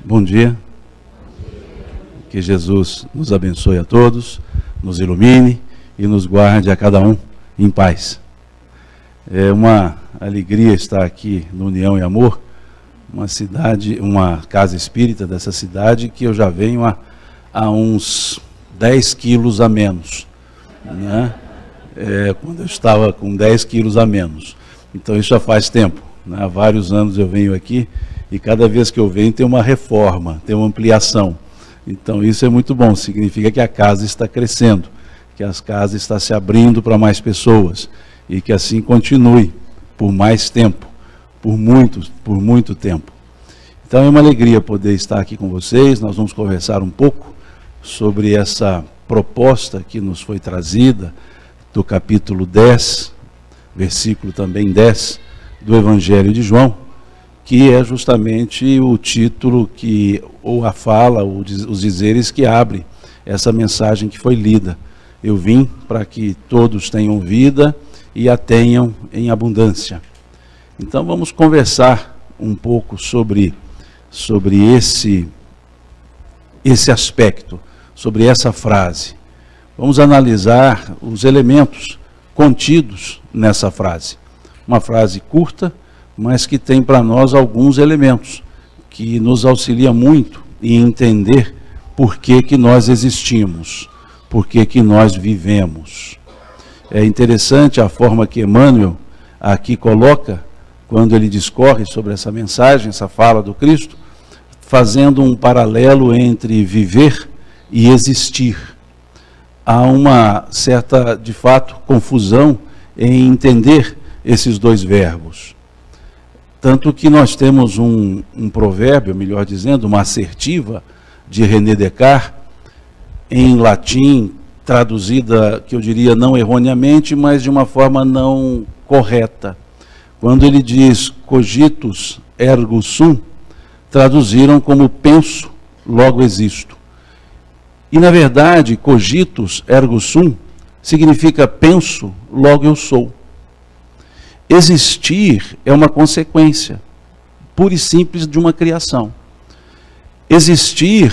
Bom dia. Que Jesus nos abençoe a todos, nos ilumine e nos guarde a cada um em paz. É uma alegria estar aqui no União e Amor, uma casa espírita dessa cidade que eu já venho há uns 10 quilos a menos, né? Quando eu estava com 10 quilos a menos. Então isso já faz tempo, né? Há vários anos eu venho aqui e cada vez que eu venho tem uma reforma, tem uma ampliação. Então isso é muito bom, significa que a casa está crescendo, que a casa está se abrindo para mais pessoas e que assim continue por mais tempo, por muito tempo. Então é uma alegria poder estar aqui com vocês. Nós vamos conversar um pouco sobre essa proposta que nos foi trazida do capítulo 10, versículo também 10 do Evangelho de João, que é justamente o título ou a fala, os dizeres que abre essa mensagem que foi lida. Eu vim para que todos tenham vida e a tenham em abundância. Então vamos conversar um pouco sobre esse aspecto, sobre essa frase. Vamos analisar os elementos contidos nessa frase. Uma frase curta, mas que tem para nós alguns elementos que nos auxilia muito em entender por que nós existimos, por que nós vivemos. É interessante a forma que Emmanuel aqui coloca, quando ele discorre sobre essa mensagem, essa fala do Cristo, fazendo um paralelo entre viver e existir. Há uma certa, de fato, confusão em entender esses dois verbos. Tanto que nós temos um provérbio, melhor dizendo, uma assertiva de René Descartes, em latim, traduzida, que eu diria não erroneamente, mas de uma forma não correta. Quando ele diz cogitus ergo sum, traduziram como penso, logo existo. E na verdade, cogitus ergo sum significa penso, logo eu sou. Existir é uma consequência pura e simples de uma criação. Existir,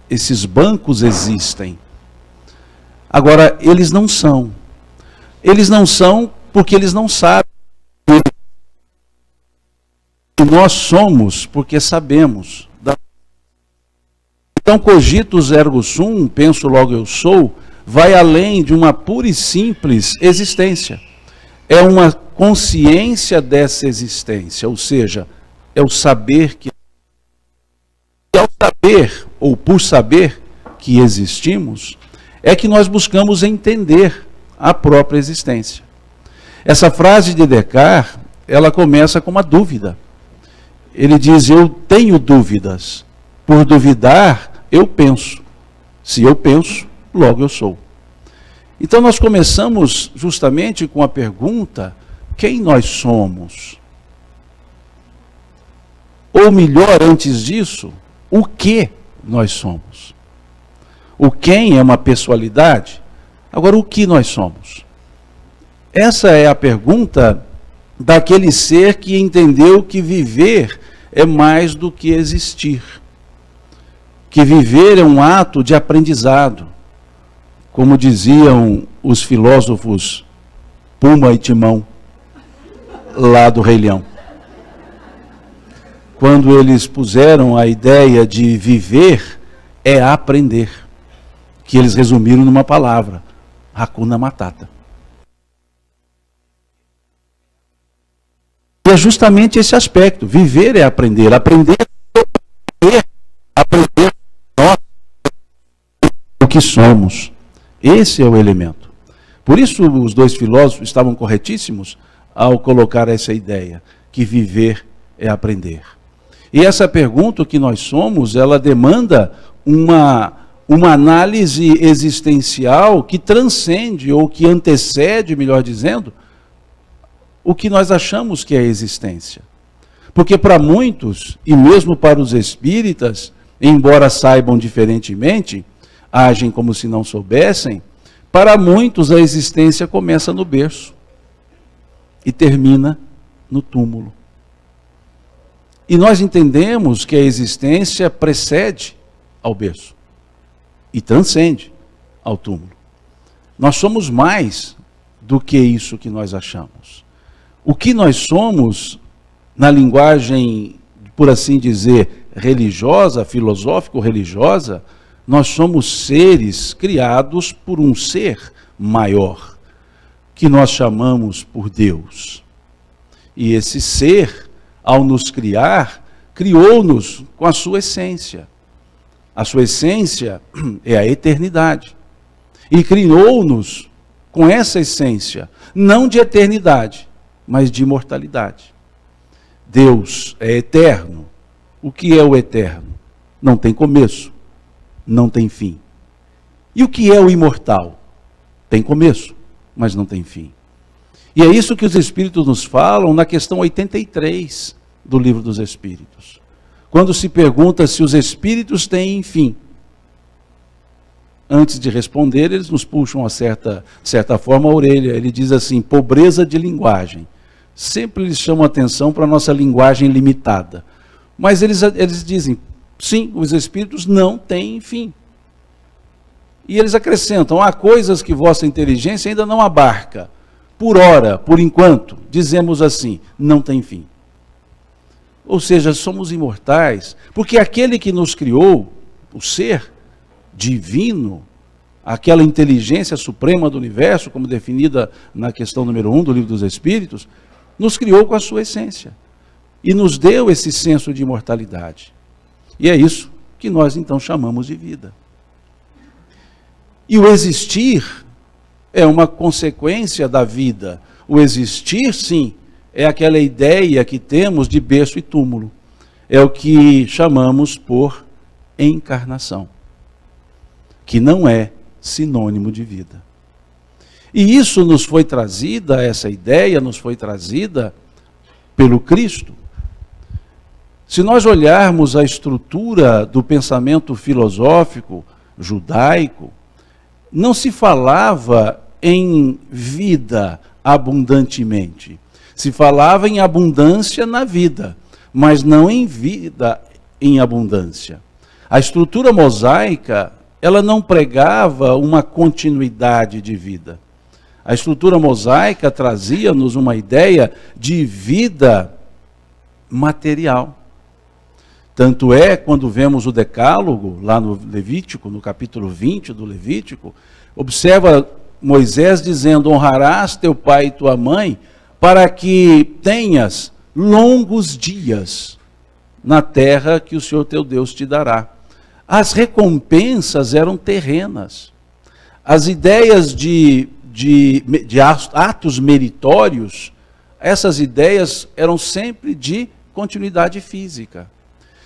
esses bancos existem. Agora, eles não são. Eles não são porque eles não sabem. Nós somos porque sabemos. Então, cogitus ergo sum, penso logo eu sou, vai além de uma pura e simples existência. É uma consciência dessa existência, ou seja, é o saber que... E ao saber, ou por saber que existimos, é que nós buscamos entender a própria existência. Essa frase de Descartes, ela começa com uma dúvida. Ele diz, eu tenho dúvidas. Por duvidar, eu penso. Se eu penso, logo eu sou. Então nós começamos justamente com a pergunta, quem nós somos? Ou melhor, antes disso, o que nós somos? O quem é uma pessoalidade, agora o que nós somos? Essa é a pergunta daquele ser que entendeu que viver é mais do que existir. Que viver é um ato de aprendizado. Como diziam os filósofos Puma e Timão, lá do Rei Leão. Quando eles puseram a ideia de viver é aprender, que eles resumiram numa palavra, Hakuna Matata. E é justamente esse aspecto, viver é aprender, aprender nós o que somos. Esse é o elemento. Por isso os dois filósofos estavam corretíssimos ao colocar essa ideia, que viver é aprender. E essa pergunta, o que nós somos, ela demanda uma análise existencial que transcende, ou que antecede, melhor dizendo, o que nós achamos que é a existência. Porque para muitos, e mesmo para os espíritas, embora saibam diferentemente, agem como se não soubessem, para muitos a existência começa no berço e termina no túmulo. E nós entendemos que a existência precede ao berço e transcende ao túmulo. Nós somos mais do que isso que nós achamos. O que nós somos, na linguagem, por assim dizer, religiosa, filosófico-religiosa, nós somos seres criados por um ser maior, que nós chamamos por Deus. E esse ser, ao nos criar, criou-nos com a sua essência. A sua essência é a eternidade. E criou-nos com essa essência, não de eternidade, mas de imortalidade. Deus é eterno. O que é o eterno? Não tem começo, não tem fim. E o que é o imortal? Tem começo, mas não tem fim. E é isso que os Espíritos nos falam na questão 83 do Livro dos Espíritos. Quando se pergunta se os Espíritos têm fim. Antes de responder, eles nos puxam, de certa forma, a orelha. Ele diz assim, pobreza de linguagem. Sempre eles chamam atenção para a nossa linguagem limitada. Mas eles dizem, sim, os Espíritos não têm fim. E eles acrescentam, há coisas que vossa inteligência ainda não abarca. Por ora, por enquanto, dizemos assim, não tem fim. Ou seja, somos imortais, porque aquele que nos criou, o ser divino, aquela inteligência suprema do universo, como definida na questão número 1 do Livro dos Espíritos, nos criou com a sua essência. E nos deu esse senso de imortalidade. E é isso que nós então chamamos de vida. E o existir é uma consequência da vida. O existir, sim, é aquela ideia que temos de berço e túmulo. É o que chamamos por encarnação, que não é sinônimo de vida. E isso nos foi trazida, essa ideia nos foi trazida pelo Cristo. Se nós olharmos a estrutura do pensamento filosófico judaico, não se falava em vida abundantemente. Se falava em abundância na vida, mas não em vida em abundância. A estrutura mosaica, ela não pregava uma continuidade de vida. A estrutura mosaica trazia-nos uma ideia de vida material. Tanto é, quando vemos o Decálogo, lá no Levítico, no capítulo 20 do Levítico, observa Moisés dizendo, honrarás teu pai e tua mãe, para que tenhas longos dias na terra que o Senhor teu Deus te dará. As recompensas eram terrenas. As ideias de atos meritórios, essas ideias eram sempre de continuidade física.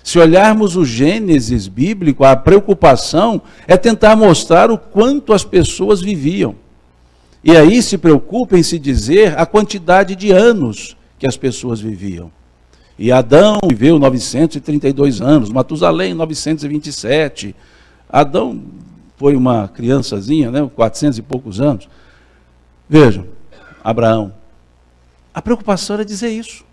Se olharmos o Gênesis bíblico, a preocupação é tentar mostrar o quanto as pessoas viviam. E aí se preocupa em se dizer a quantidade de anos que as pessoas viviam. E Adão viveu 932 anos, Matusalém 927. Adão foi uma criançazinha, 400 e poucos anos. Vejam, Abraão. A preocupação era dizer isso.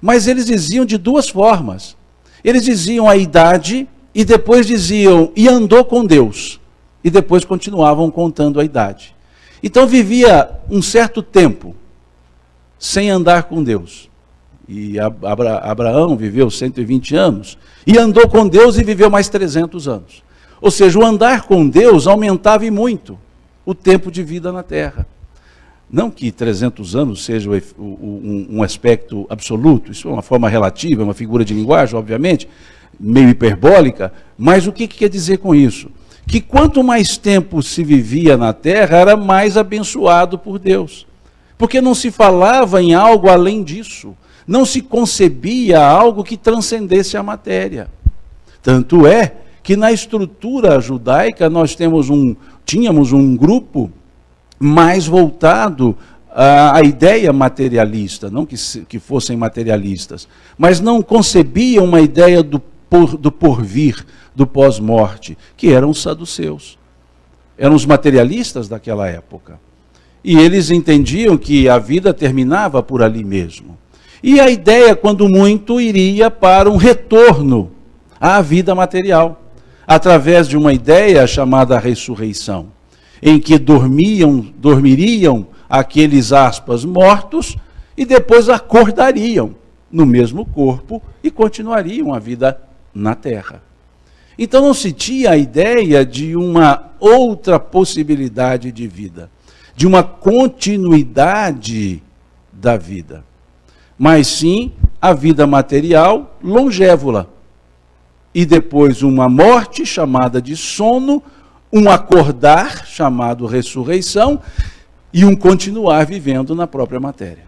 Mas eles diziam de duas formas. Eles diziam a idade e depois diziam, e andou com Deus. E depois continuavam contando a idade. Então vivia um certo tempo sem andar com Deus. E Abraão viveu 120 anos. E andou com Deus e viveu mais 300 anos. Ou seja, o andar com Deus aumentava e muito o tempo de vida na terra. Não que 300 anos seja um aspecto absoluto, isso é uma forma relativa, é uma figura de linguagem, obviamente, meio hiperbólica, mas o que quer dizer com isso? Que quanto mais tempo se vivia na terra, era mais abençoado por Deus. Porque não se falava em algo além disso, não se concebia algo que transcendesse a matéria. Tanto é que na estrutura judaica nós tínhamos um grupo mais voltado à ideia materialista, não que fossem materialistas, mas não concebiam uma ideia do porvir, do pós-morte, que eram os saduceus. Eram os materialistas daquela época. E eles entendiam que a vida terminava por ali mesmo. E a ideia, quando muito, iria para um retorno à vida material, através de uma ideia chamada ressurreição, em que dormiriam aqueles, aspas, mortos, e depois acordariam no mesmo corpo e continuariam a vida na terra. Então não se tinha a ideia de uma outra possibilidade de vida, de uma continuidade da vida, mas sim a vida material longévola. E depois uma morte chamada de sono, um acordar chamado ressurreição e um continuar vivendo na própria matéria.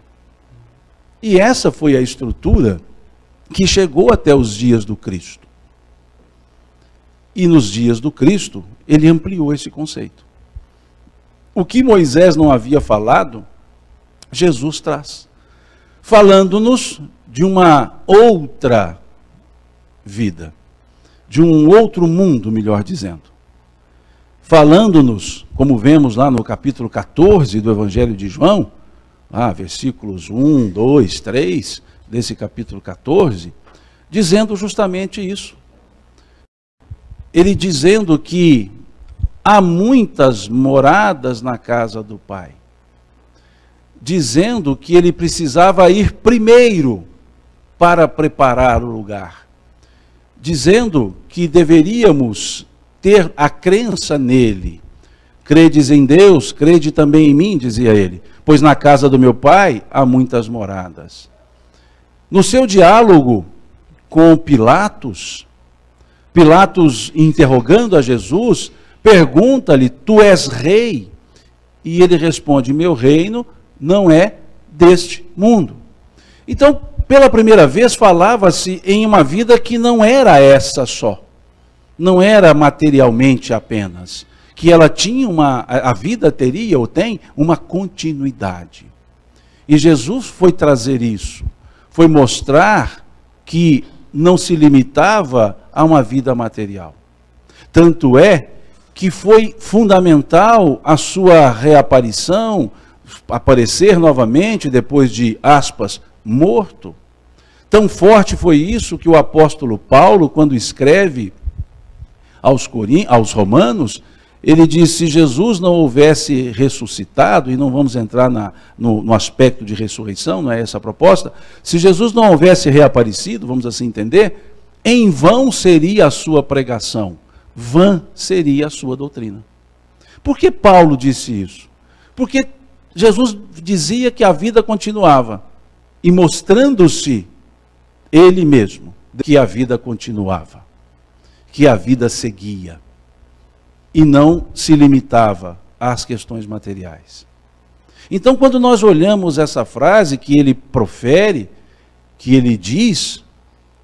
E essa foi a estrutura que chegou até os dias do Cristo. E nos dias do Cristo, ele ampliou esse conceito. O que Moisés não havia falado, Jesus traz, falando-nos de uma outra vida, de um outro mundo, melhor dizendo. Falando-nos, como vemos lá no capítulo 14 do Evangelho de João, versículos 1, 2, 3, desse capítulo 14, dizendo justamente isso. Ele dizendo que há muitas moradas na casa do Pai. Dizendo que ele precisava ir primeiro para preparar o lugar. Dizendo que deveríamos ter a crença nele. Credes em Deus, crede também em mim, dizia ele, pois na casa do meu Pai há muitas moradas. No seu diálogo com Pilatos, Pilatos interrogando a Jesus, pergunta-lhe, tu és rei? E ele responde, meu reino não é deste mundo. Então, pela primeira vez, falava-se em uma vida que não era essa só. Não era materialmente apenas. Que ela tinha a vida teria ou tem uma continuidade. E Jesus foi trazer isso. Foi mostrar que não se limitava a uma vida material. Tanto é que foi fundamental a sua reaparição, aparecer novamente depois de, aspas, morto. Tão forte foi isso que o apóstolo Paulo, quando escreve aos Romanos, ele diz, se Jesus não houvesse ressuscitado, e não vamos entrar no aspecto de ressurreição, não é essa a proposta, se Jesus não houvesse reaparecido, vamos assim entender, em vão seria a sua pregação, vã seria a sua doutrina. Por que Paulo disse isso? Porque Jesus dizia que a vida continuava, e mostrando-se ele mesmo, que a vida continuava, que a vida seguia, e não se limitava às questões materiais. Então, quando nós olhamos essa frase que ele profere, que ele diz,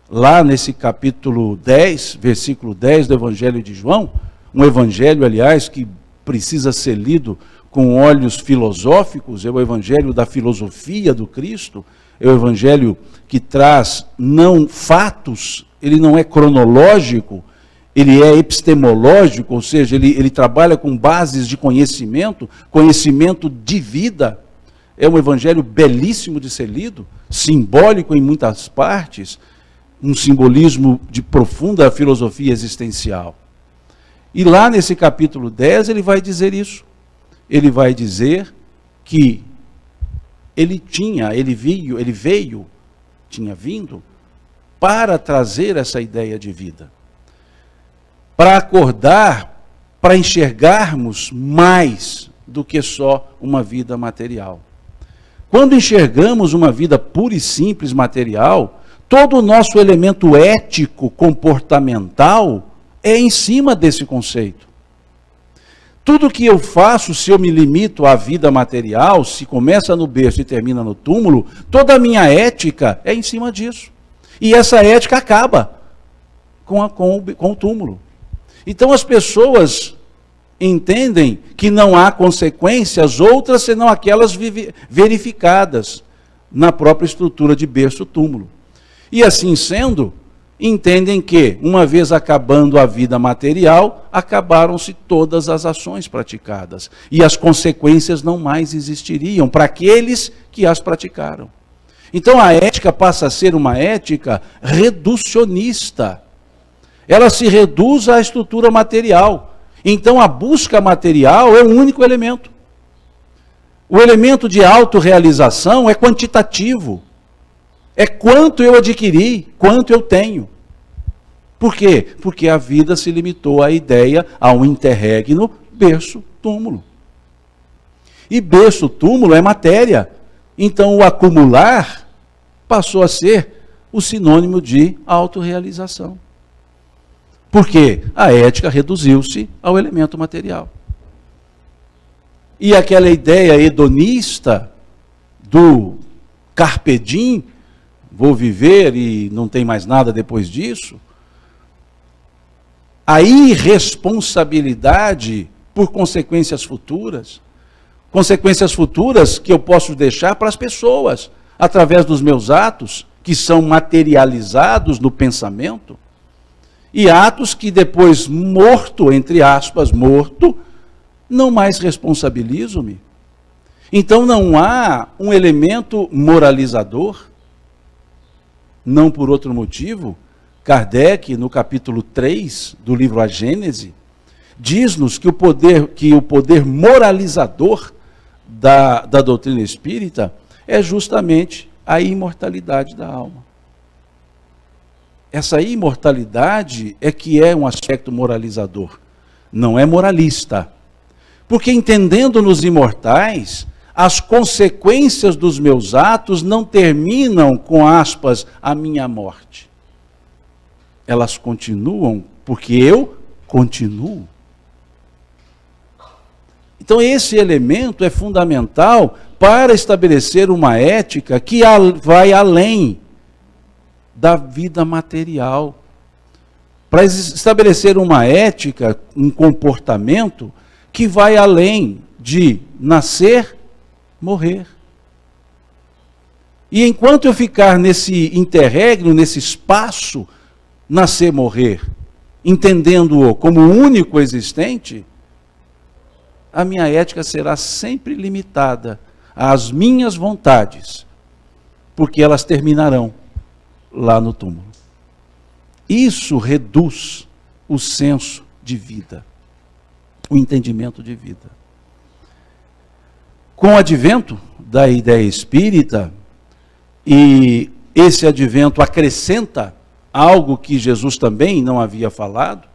lá nesse capítulo 10, versículo 10 do Evangelho de João, um evangelho, aliás, que precisa ser lido com olhos filosóficos, é o evangelho da filosofia do Cristo, é o evangelho que traz não fatos, ele não é cronológico, ele é epistemológico, ou seja, ele trabalha com bases de conhecimento, conhecimento de vida. É um evangelho belíssimo de ser lido, simbólico em muitas partes, um simbolismo de profunda filosofia existencial. E lá nesse capítulo 10 ele vai dizer isso. Ele vai dizer que ele tinha vindo para trazer essa ideia de vida. Para acordar, para enxergarmos mais do que só uma vida material. Quando enxergamos uma vida pura e simples material, todo o nosso elemento ético, comportamental, é em cima desse conceito. Tudo que eu faço, se eu me limito à vida material, se começa no berço e termina no túmulo, toda a minha ética é em cima disso. E essa ética acaba com o túmulo. Então as pessoas entendem que não há consequências outras senão aquelas verificadas na própria estrutura de berço-túmulo. E assim sendo, entendem que, uma vez acabando a vida material, acabaram-se todas as ações praticadas. E as consequências não mais existiriam para aqueles que as praticaram. Então a ética passa a ser uma ética reducionista. Ela se reduz à estrutura material. Então a busca material é o único elemento. O elemento de autorrealização é quantitativo. É quanto eu adquiri, quanto eu tenho. Por quê? Porque a vida se limitou à ideia, a um interregno berço-túmulo. E berço-túmulo é matéria. Então o acumular passou a ser o sinônimo de autorrealização. Por quê? A ética reduziu-se ao elemento material. E aquela ideia hedonista do carpe diem, vou viver e não tem mais nada depois disso, a irresponsabilidade por consequências futuras que eu posso deixar para as pessoas, através dos meus atos, que são materializados no pensamento, e atos que depois, morto, entre aspas, morto, não mais responsabilizo-me. Então não há um elemento moralizador, não por outro motivo. Kardec, no capítulo 3 do livro A Gênese, diz-nos que o poder moralizador da doutrina espírita é justamente a imortalidade da alma. Essa imortalidade é que é um aspecto moralizador, não é moralista. Porque entendendo-nos imortais, as consequências dos meus atos não terminam com, aspas, a minha morte. Elas continuam porque eu continuo. Então esse elemento é fundamental para estabelecer uma ética que vai além da vida material. Para estabelecer uma ética, um comportamento que vai além de nascer, morrer. E enquanto eu ficar nesse interregno, nesse espaço, nascer, morrer, entendendo-o como único existente, a minha ética será sempre limitada às minhas vontades, porque elas terminarão lá no túmulo. Isso reduz o senso de vida, o entendimento de vida. Com o advento da ideia espírita, e esse advento acrescenta algo que Jesus também não havia falado,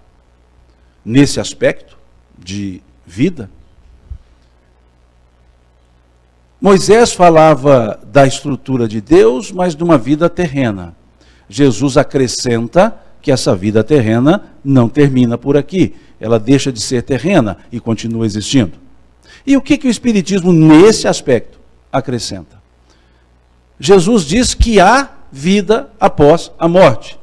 nesse aspecto de vida. Moisés falava da estrutura de Deus, mas de uma vida terrena. Jesus acrescenta que essa vida terrena não termina por aqui. Ela deixa de ser terrena e continua existindo. E o que o Espiritismo, nesse aspecto, acrescenta? Jesus diz que há vida após a morte.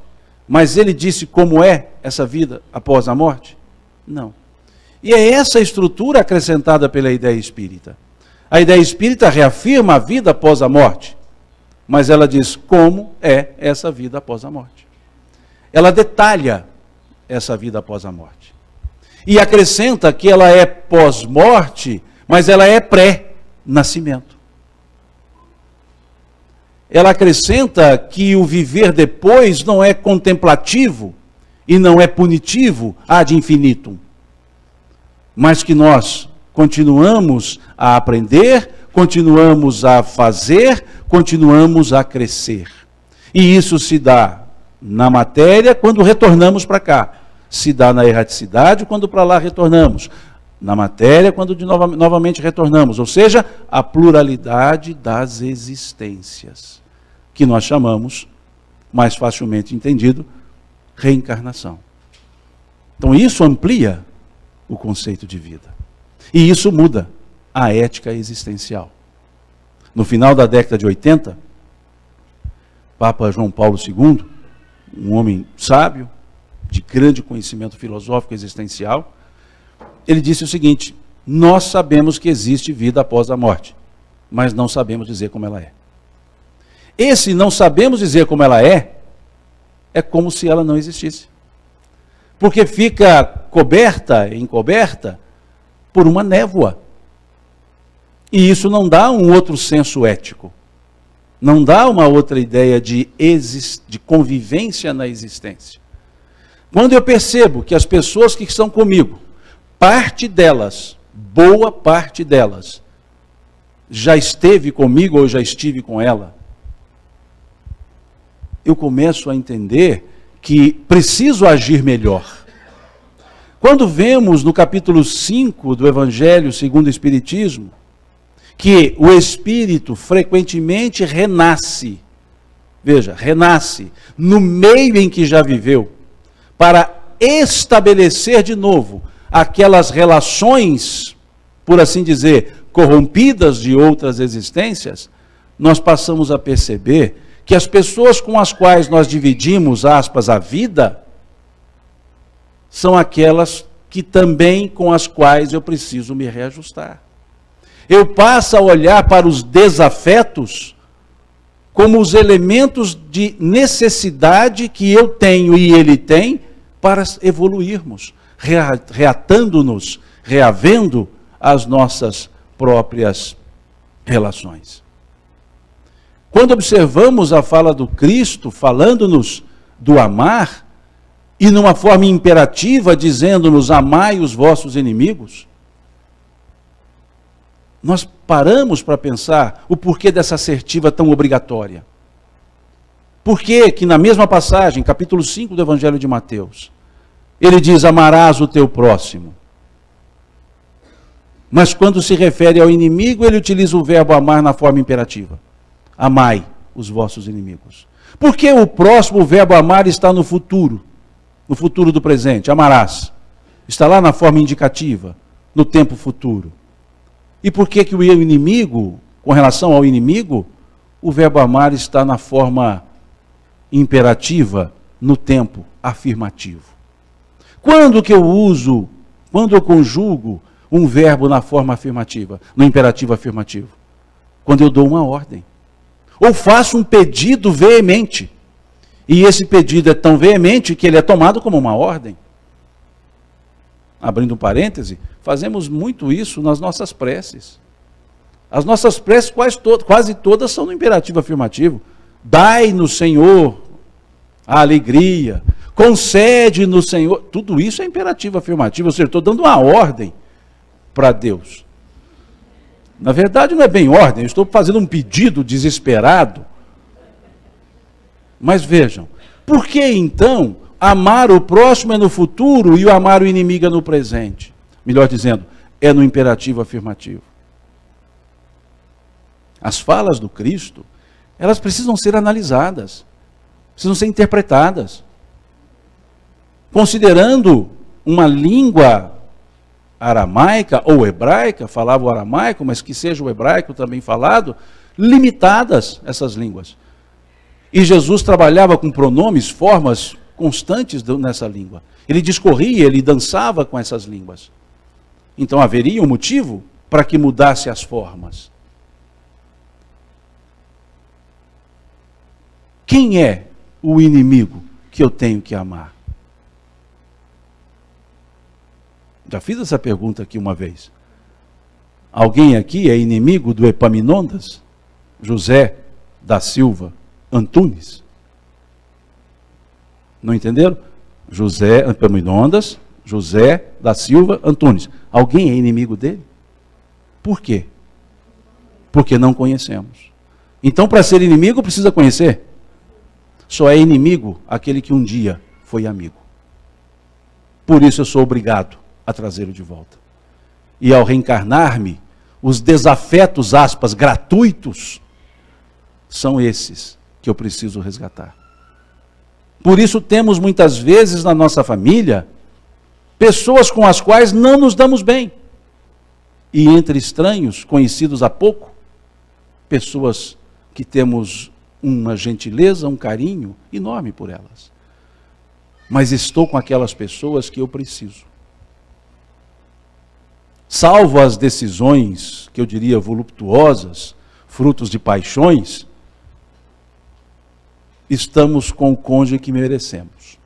Mas ele disse como é essa vida após a morte? Não. E é essa estrutura acrescentada pela ideia espírita. A ideia espírita reafirma a vida após a morte, mas ela diz como é essa vida após a morte. Ela detalha essa vida após a morte. E acrescenta que ela é pós-morte, mas ela é pré-nascimento. Ela acrescenta que o viver depois não é contemplativo e não é punitivo ad infinitum, mas que nós continuamos a aprender, continuamos a fazer, continuamos a crescer. E isso se dá na matéria quando retornamos para cá, se dá na erraticidade quando para lá retornamos, na matéria quando novamente retornamos, ou seja, a pluralidade das existências, que nós chamamos, mais facilmente entendido, reencarnação. Então isso amplia o conceito de vida. E isso muda a ética existencial. No final da década de 80, Papa João Paulo II, um homem sábio, de grande conhecimento filosófico existencial, ele disse o seguinte: nós sabemos que existe vida após a morte, mas não sabemos dizer como ela é. Esse não sabemos dizer como ela é como se ela não existisse. Porque fica encoberta por uma névoa. E isso não dá um outro senso ético. Não dá uma outra ideia de convivência na existência. Quando eu percebo que as pessoas que estão comigo, parte delas, boa parte delas, já esteve comigo ou já estive com ela, eu começo a entender que preciso agir melhor. Quando vemos no capítulo 5 do Evangelho segundo o Espiritismo, que o Espírito frequentemente renasce, veja, renasce no meio em que já viveu, para estabelecer de novo aquelas relações, por assim dizer, corrompidas de outras existências, nós passamos a perceber que as pessoas com as quais nós dividimos, aspas, a vida, são aquelas que também com as quais eu preciso me reajustar. Eu passo a olhar para os desafetos como os elementos de necessidade que eu tenho e ele tem para evoluirmos, reatando-nos, reavendo as nossas próprias relações. Quando observamos a fala do Cristo, falando-nos do amar, e numa forma imperativa, dizendo-nos, amai os vossos inimigos, nós paramos para pensar o porquê dessa assertiva tão obrigatória. Por que na mesma passagem, capítulo 5 do Evangelho de Mateus, ele diz, amarás o teu próximo. Mas quando se refere ao inimigo, ele utiliza o verbo amar na forma imperativa. Amai os vossos inimigos. Por que o próximo, o verbo amar, está no futuro do presente? Amarás. Está lá na forma indicativa, no tempo futuro. E por que o inimigo, com relação ao inimigo, o verbo amar está na forma imperativa, no tempo afirmativo? Quando que eu uso, quando eu conjugo um verbo na forma afirmativa, no imperativo afirmativo? Quando eu dou uma ordem. Ou faço um pedido veemente. E esse pedido é tão veemente que ele é tomado como uma ordem. Abrindo um parêntese, fazemos muito isso nas nossas preces. As nossas preces quase todas são no imperativo afirmativo. Dai-nos, Senhor, a alegria. Concede-nos, Senhor. Tudo isso é imperativo afirmativo. Ou seja, eu estou dando uma ordem para Deus. Na verdade, não é bem ordem, eu estou fazendo um pedido desesperado. Mas vejam, por que então amar o próximo é no futuro e o amar o inimigo é no presente? Melhor dizendo, é no imperativo afirmativo. As falas do Cristo, elas precisam ser analisadas, precisam ser interpretadas. Considerando uma língua aramaica ou hebraica, falava o aramaico, mas que seja o hebraico também falado, limitadas essas línguas. E Jesus trabalhava com pronomes, formas constantes nessa língua. Ele discorria, ele dançava com essas línguas. Então haveria um motivo para que mudasse as formas. Quem é o inimigo que eu tenho que amar? Já fiz essa pergunta aqui uma vez. Alguém aqui é inimigo do Epaminondas? José da Silva Antunes? Não entenderam? José Epaminondas, José da Silva Antunes. Alguém é inimigo dele? Por quê? Porque não conhecemos. Então, para ser inimigo, precisa conhecer. Só é inimigo aquele que um dia foi amigo. Por isso eu sou obrigado a trazê-lo de volta. E ao reencarnar-me, os desafetos, aspas, gratuitos, são esses que eu preciso resgatar. Por isso temos muitas vezes na nossa família, pessoas com as quais não nos damos bem. E entre estranhos, conhecidos há pouco, pessoas que temos uma gentileza, um carinho enorme por elas. Mas estou com aquelas pessoas que eu preciso. Salvo as decisões, que eu diria voluptuosas, frutos de paixões, estamos com o cônjuge que merecemos.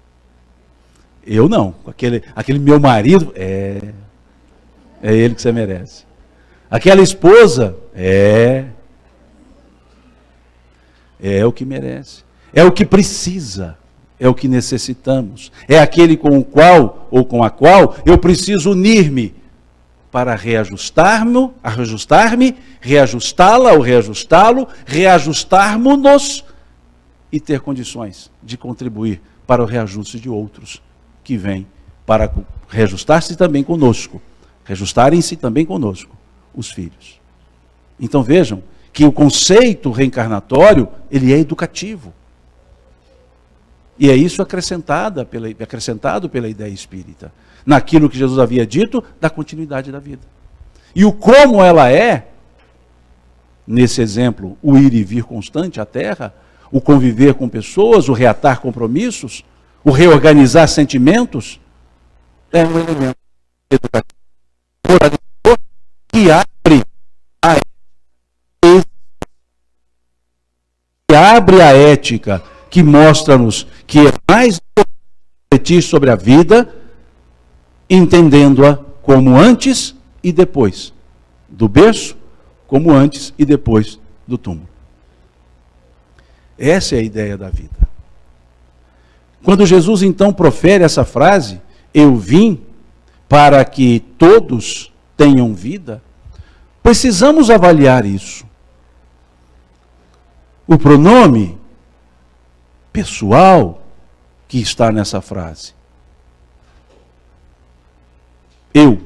Eu não, aquele meu marido, é ele que você merece. Aquela esposa, É o que merece, é o que precisa, é o que necessitamos, é aquele com o qual ou com a qual eu preciso unir-me para reajustar-me, reajustá-la ou reajustá-lo, reajustarmos-nos e ter condições de contribuir para o reajuste de outros que vêm para reajustar-se também conosco, reajustarem-se também conosco, os filhos. Então vejam que o conceito reencarnatório, ele é educativo. E é isso acrescentado pela ideia espírita. Naquilo que Jesus havia dito, da continuidade da vida. E o como ela é, nesse exemplo, o ir e vir constante à Terra, o conviver com pessoas, o reatar compromissos, o reorganizar sentimentos, é um elemento educativo que abre a ética, que mostra-nos que é mais refletir sobre a vida, entendendo-a como antes e depois do berço, como antes e depois do túmulo. Essa é a ideia da vida. Quando Jesus então profere essa frase, eu vim para que todos tenham vida, precisamos avaliar isso. O pronome pessoal que está nessa frase. Eu.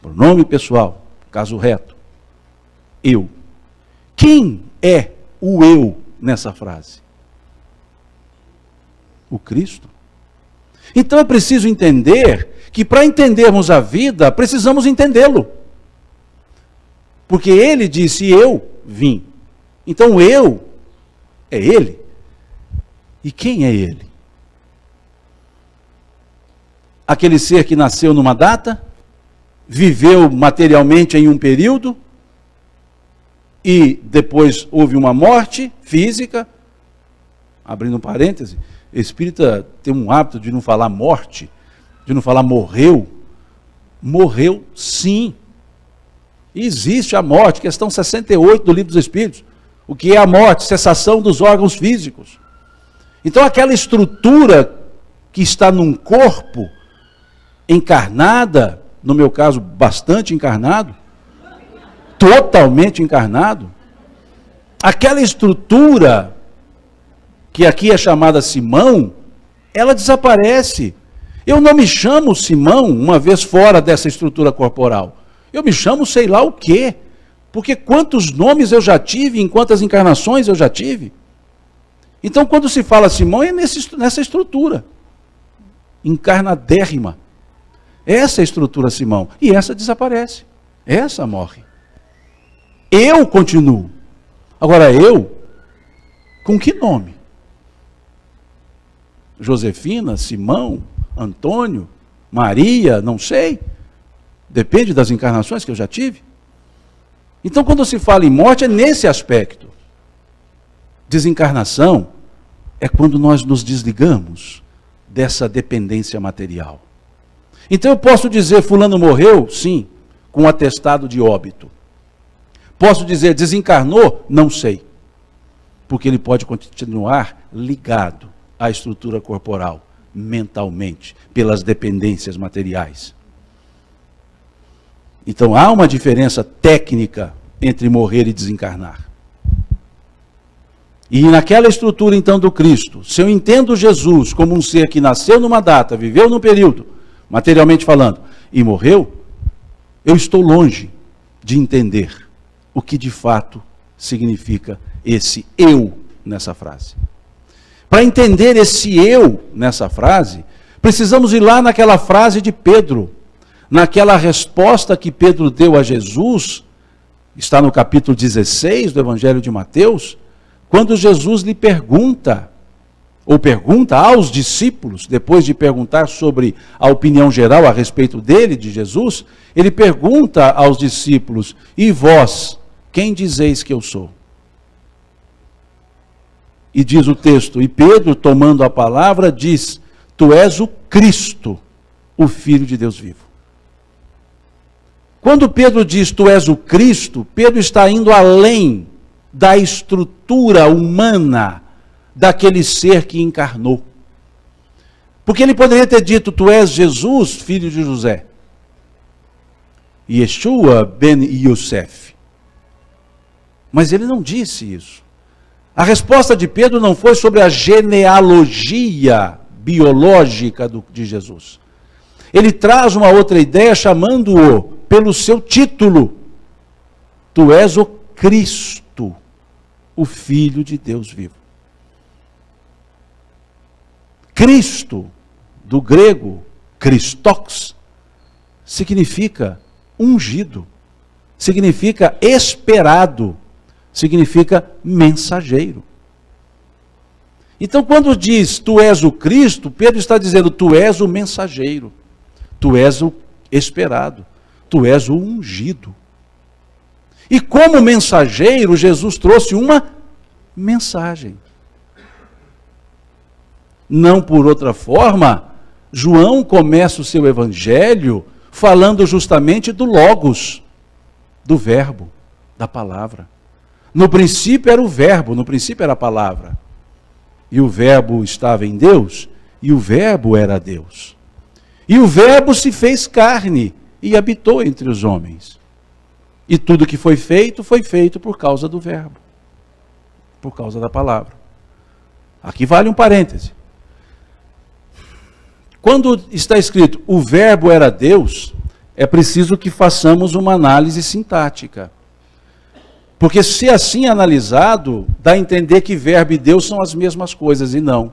Pronome pessoal, caso reto. Eu. Quem é o eu nessa frase? O Cristo. Então é preciso entender que para entendermos a vida, precisamos entendê-lo. Porque ele disse, eu vim. Então eu é ele. E quem é ele? Aquele ser que nasceu numa data, viveu materialmente em um período, e depois houve uma morte física. Abrindo um parêntese, espírita tem um hábito de não falar morte, de não falar morreu. Morreu sim. Existe a morte, questão 68 do Livro dos Espíritos. O que é a morte? Cessação dos órgãos físicos. Então aquela estrutura que está num corpo encarnada, no meu caso bastante encarnado, totalmente encarnado, aquela estrutura que aqui é chamada Simão, ela desaparece. Eu não me chamo Simão uma vez fora dessa estrutura corporal. Eu me chamo sei lá o quê. Porque quantos nomes eu já tive, em quantas encarnações eu já tive. Então, quando se fala Simão, é nessa estrutura. Encarnadérrima. Essa é a estrutura Simão. E essa desaparece. Essa morre. Eu continuo. Agora, eu, com que nome? Josefina, Simão, Antônio, Maria, não sei. Depende das encarnações que eu já tive. Então, quando se fala em morte, é nesse aspecto. Desencarnação é quando nós nos desligamos dessa dependência material. Então, eu posso dizer, fulano morreu? Sim, com atestado de óbito. Posso dizer, desencarnou? Não sei. Porque ele pode continuar ligado à estrutura corporal, mentalmente, pelas dependências materiais. Então há uma diferença técnica entre morrer e desencarnar. E naquela estrutura então do Cristo, se eu entendo Jesus como um ser que nasceu numa data, viveu num período, materialmente falando, e morreu, eu estou longe de entender o que de fato significa esse eu nessa frase. Para entender esse eu nessa frase, precisamos ir lá naquela frase de Pedro, naquela resposta que Pedro deu a Jesus, está no capítulo 16 do Evangelho de Mateus, quando Jesus lhe pergunta, ou pergunta aos discípulos, depois de perguntar sobre a opinião geral a respeito dele, de Jesus, ele pergunta aos discípulos, e vós, quem dizeis que eu sou? E diz o texto, e Pedro, tomando a palavra, diz, tu és o Cristo, o Filho de Deus vivo. Quando Pedro diz, tu és o Cristo, Pedro está indo além da estrutura humana daquele ser que encarnou. Porque ele poderia ter dito: tu és Jesus, filho de José. Yeshua ben Yosef. Mas ele não disse isso. A resposta de Pedro não foi sobre a genealogia biológica de Jesus. Ele traz uma outra ideia chamando-o pelo seu título. Tu és o Cristo, o Filho de Deus vivo. Cristo, do grego, Christos, significa ungido, significa esperado, significa mensageiro. Então, quando diz tu és o Cristo, Pedro está dizendo tu és o mensageiro, tu és o esperado, tu és o ungido. E como mensageiro, Jesus trouxe uma mensagem. Não por outra forma, João começa o seu evangelho falando justamente do Logos, do verbo, da palavra. No princípio era o verbo, no princípio era a palavra. E o verbo estava em Deus, e o verbo era Deus. E o verbo se fez carne e habitou entre os homens. E tudo que foi feito por causa do verbo, por causa da palavra. Aqui vale um parêntese. Quando está escrito o verbo era Deus, é preciso que façamos uma análise sintática. Porque se assim analisado, dá a entender que verbo e Deus são as mesmas coisas, e não.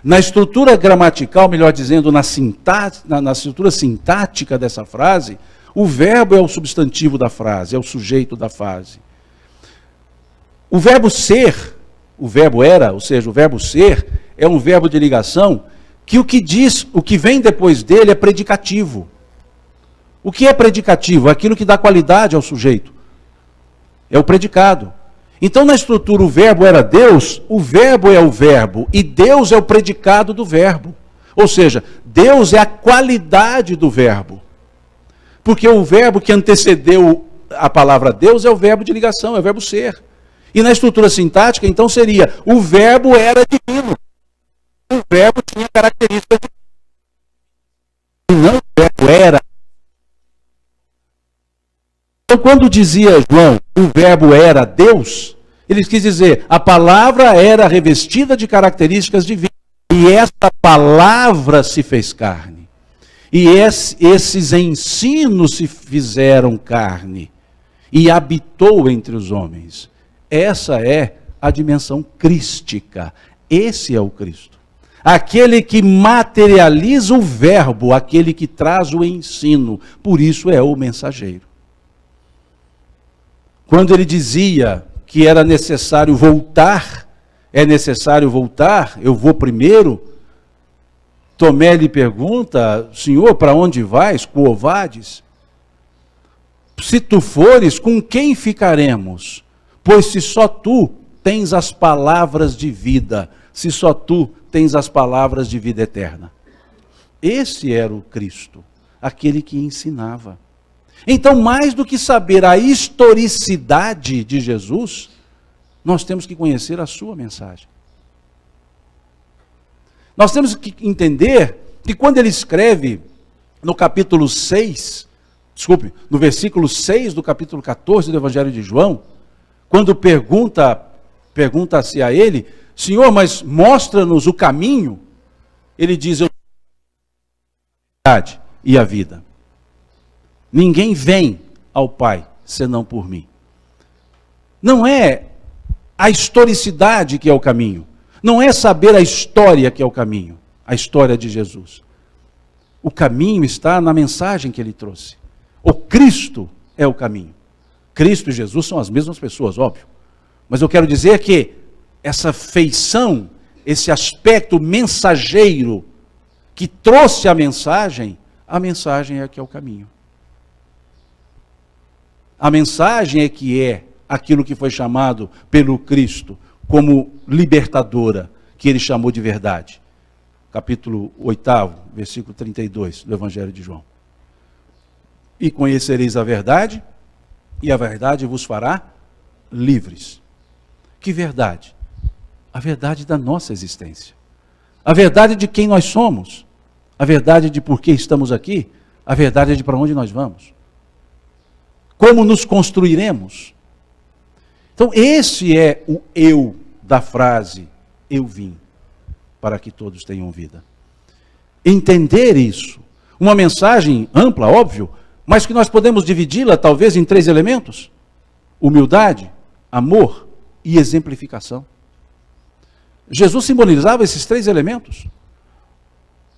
Na estrutura gramatical, melhor dizendo, na estrutura sintática dessa frase, o verbo é o substantivo da frase, é o sujeito da frase. O verbo ser, o verbo era, ou seja, o verbo ser, é um verbo de ligação que o que vem depois dele é predicativo. O que é predicativo? Aquilo que dá qualidade ao sujeito. É o predicado. Então, na estrutura, o verbo era Deus, o verbo é o verbo, e Deus é o predicado do verbo. Ou seja, Deus é a qualidade do verbo. Porque o verbo que antecedeu a palavra Deus é o verbo de ligação, é o verbo ser. E na estrutura sintática, então, seria: o verbo era divino. O verbo tinha características divinas. E não o verbo era. Então, quando dizia João, o verbo era Deus, ele quis dizer, a palavra era revestida de características divinas. E essa palavra se fez carne. E esses ensinos se fizeram carne. E habitou entre os homens. Essa é a dimensão crística. Esse é o Cristo. Aquele que materializa o verbo, aquele que traz o ensino. Por isso é o mensageiro. Quando ele dizia que era necessário voltar, eu vou primeiro. Tomé lhe pergunta: Senhor, para onde vais? Quo vades? Se tu fores, com quem ficaremos? Pois se só tu tens as palavras de vida, se só tu tens as palavras de vida eterna. Esse era o Cristo, aquele que ensinava. Então, mais do que saber a historicidade de Jesus, nós temos que conhecer a sua mensagem. Nós temos que entender que quando ele escreve no capítulo 6, no versículo 6 do capítulo 14 do Evangelho de João, quando pergunta-se a ele: Senhor, mas mostra-nos o caminho. Ele diz: eu sou a verdade e a vida. Ninguém vem ao Pai senão por mim. Não é a historicidade que é o caminho. Não é saber a história que é o caminho. A história de Jesus. O caminho está na mensagem que ele trouxe. O Cristo é o caminho. Cristo e Jesus são as mesmas pessoas, óbvio. Mas eu quero dizer que essa feição, esse aspecto mensageiro que trouxe a mensagem é que é o caminho. A mensagem é que é aquilo que foi chamado pelo Cristo como libertadora, que ele chamou de verdade. Capítulo 8, versículo 32 do Evangelho de João. E conhecereis a verdade, e a verdade vos fará livres. Que verdade? A verdade da nossa existência. A verdade de quem nós somos. A verdade de por que estamos aqui. A verdade de para onde nós vamos. Como nos construiremos. Então esse é o eu da frase, eu vim, para que todos tenham vida. Entender isso. Uma mensagem ampla, óbvio, mas que nós podemos dividi-la talvez em 3 elementos. Humildade, amor e exemplificação. Jesus simbolizava esses 3 elementos.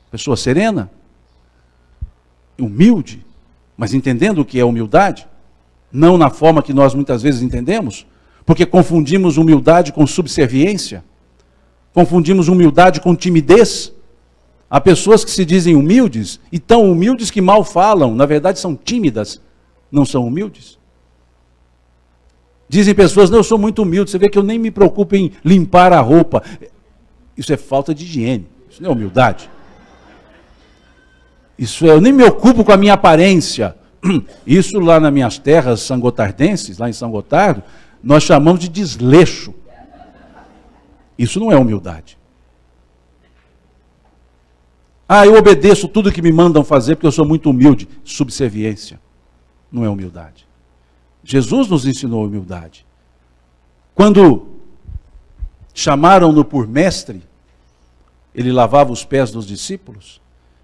Pessoa serena, humilde, mas entendendo o que é humildade, não na forma que nós muitas vezes entendemos, porque confundimos humildade com subserviência, confundimos humildade com timidez. Há pessoas que se dizem humildes, e tão humildes que mal falam, na verdade são tímidas, não são humildes. Dizem pessoas, não, eu sou muito humilde, você vê que eu nem me preocupo em limpar a roupa. Isso é falta de higiene, isso não é humildade. Isso eu nem me ocupo com a minha aparência. Isso lá nas minhas terras sangotardenses, lá em São Gotardo, nós chamamos de desleixo. Isso não é humildade. Ah, eu obedeço tudo que me mandam fazer porque eu sou muito humilde. Subserviência. Não é humildade. Jesus nos ensinou humildade. Quando chamaram-no por mestre, ele lavava os pés dos discípulos,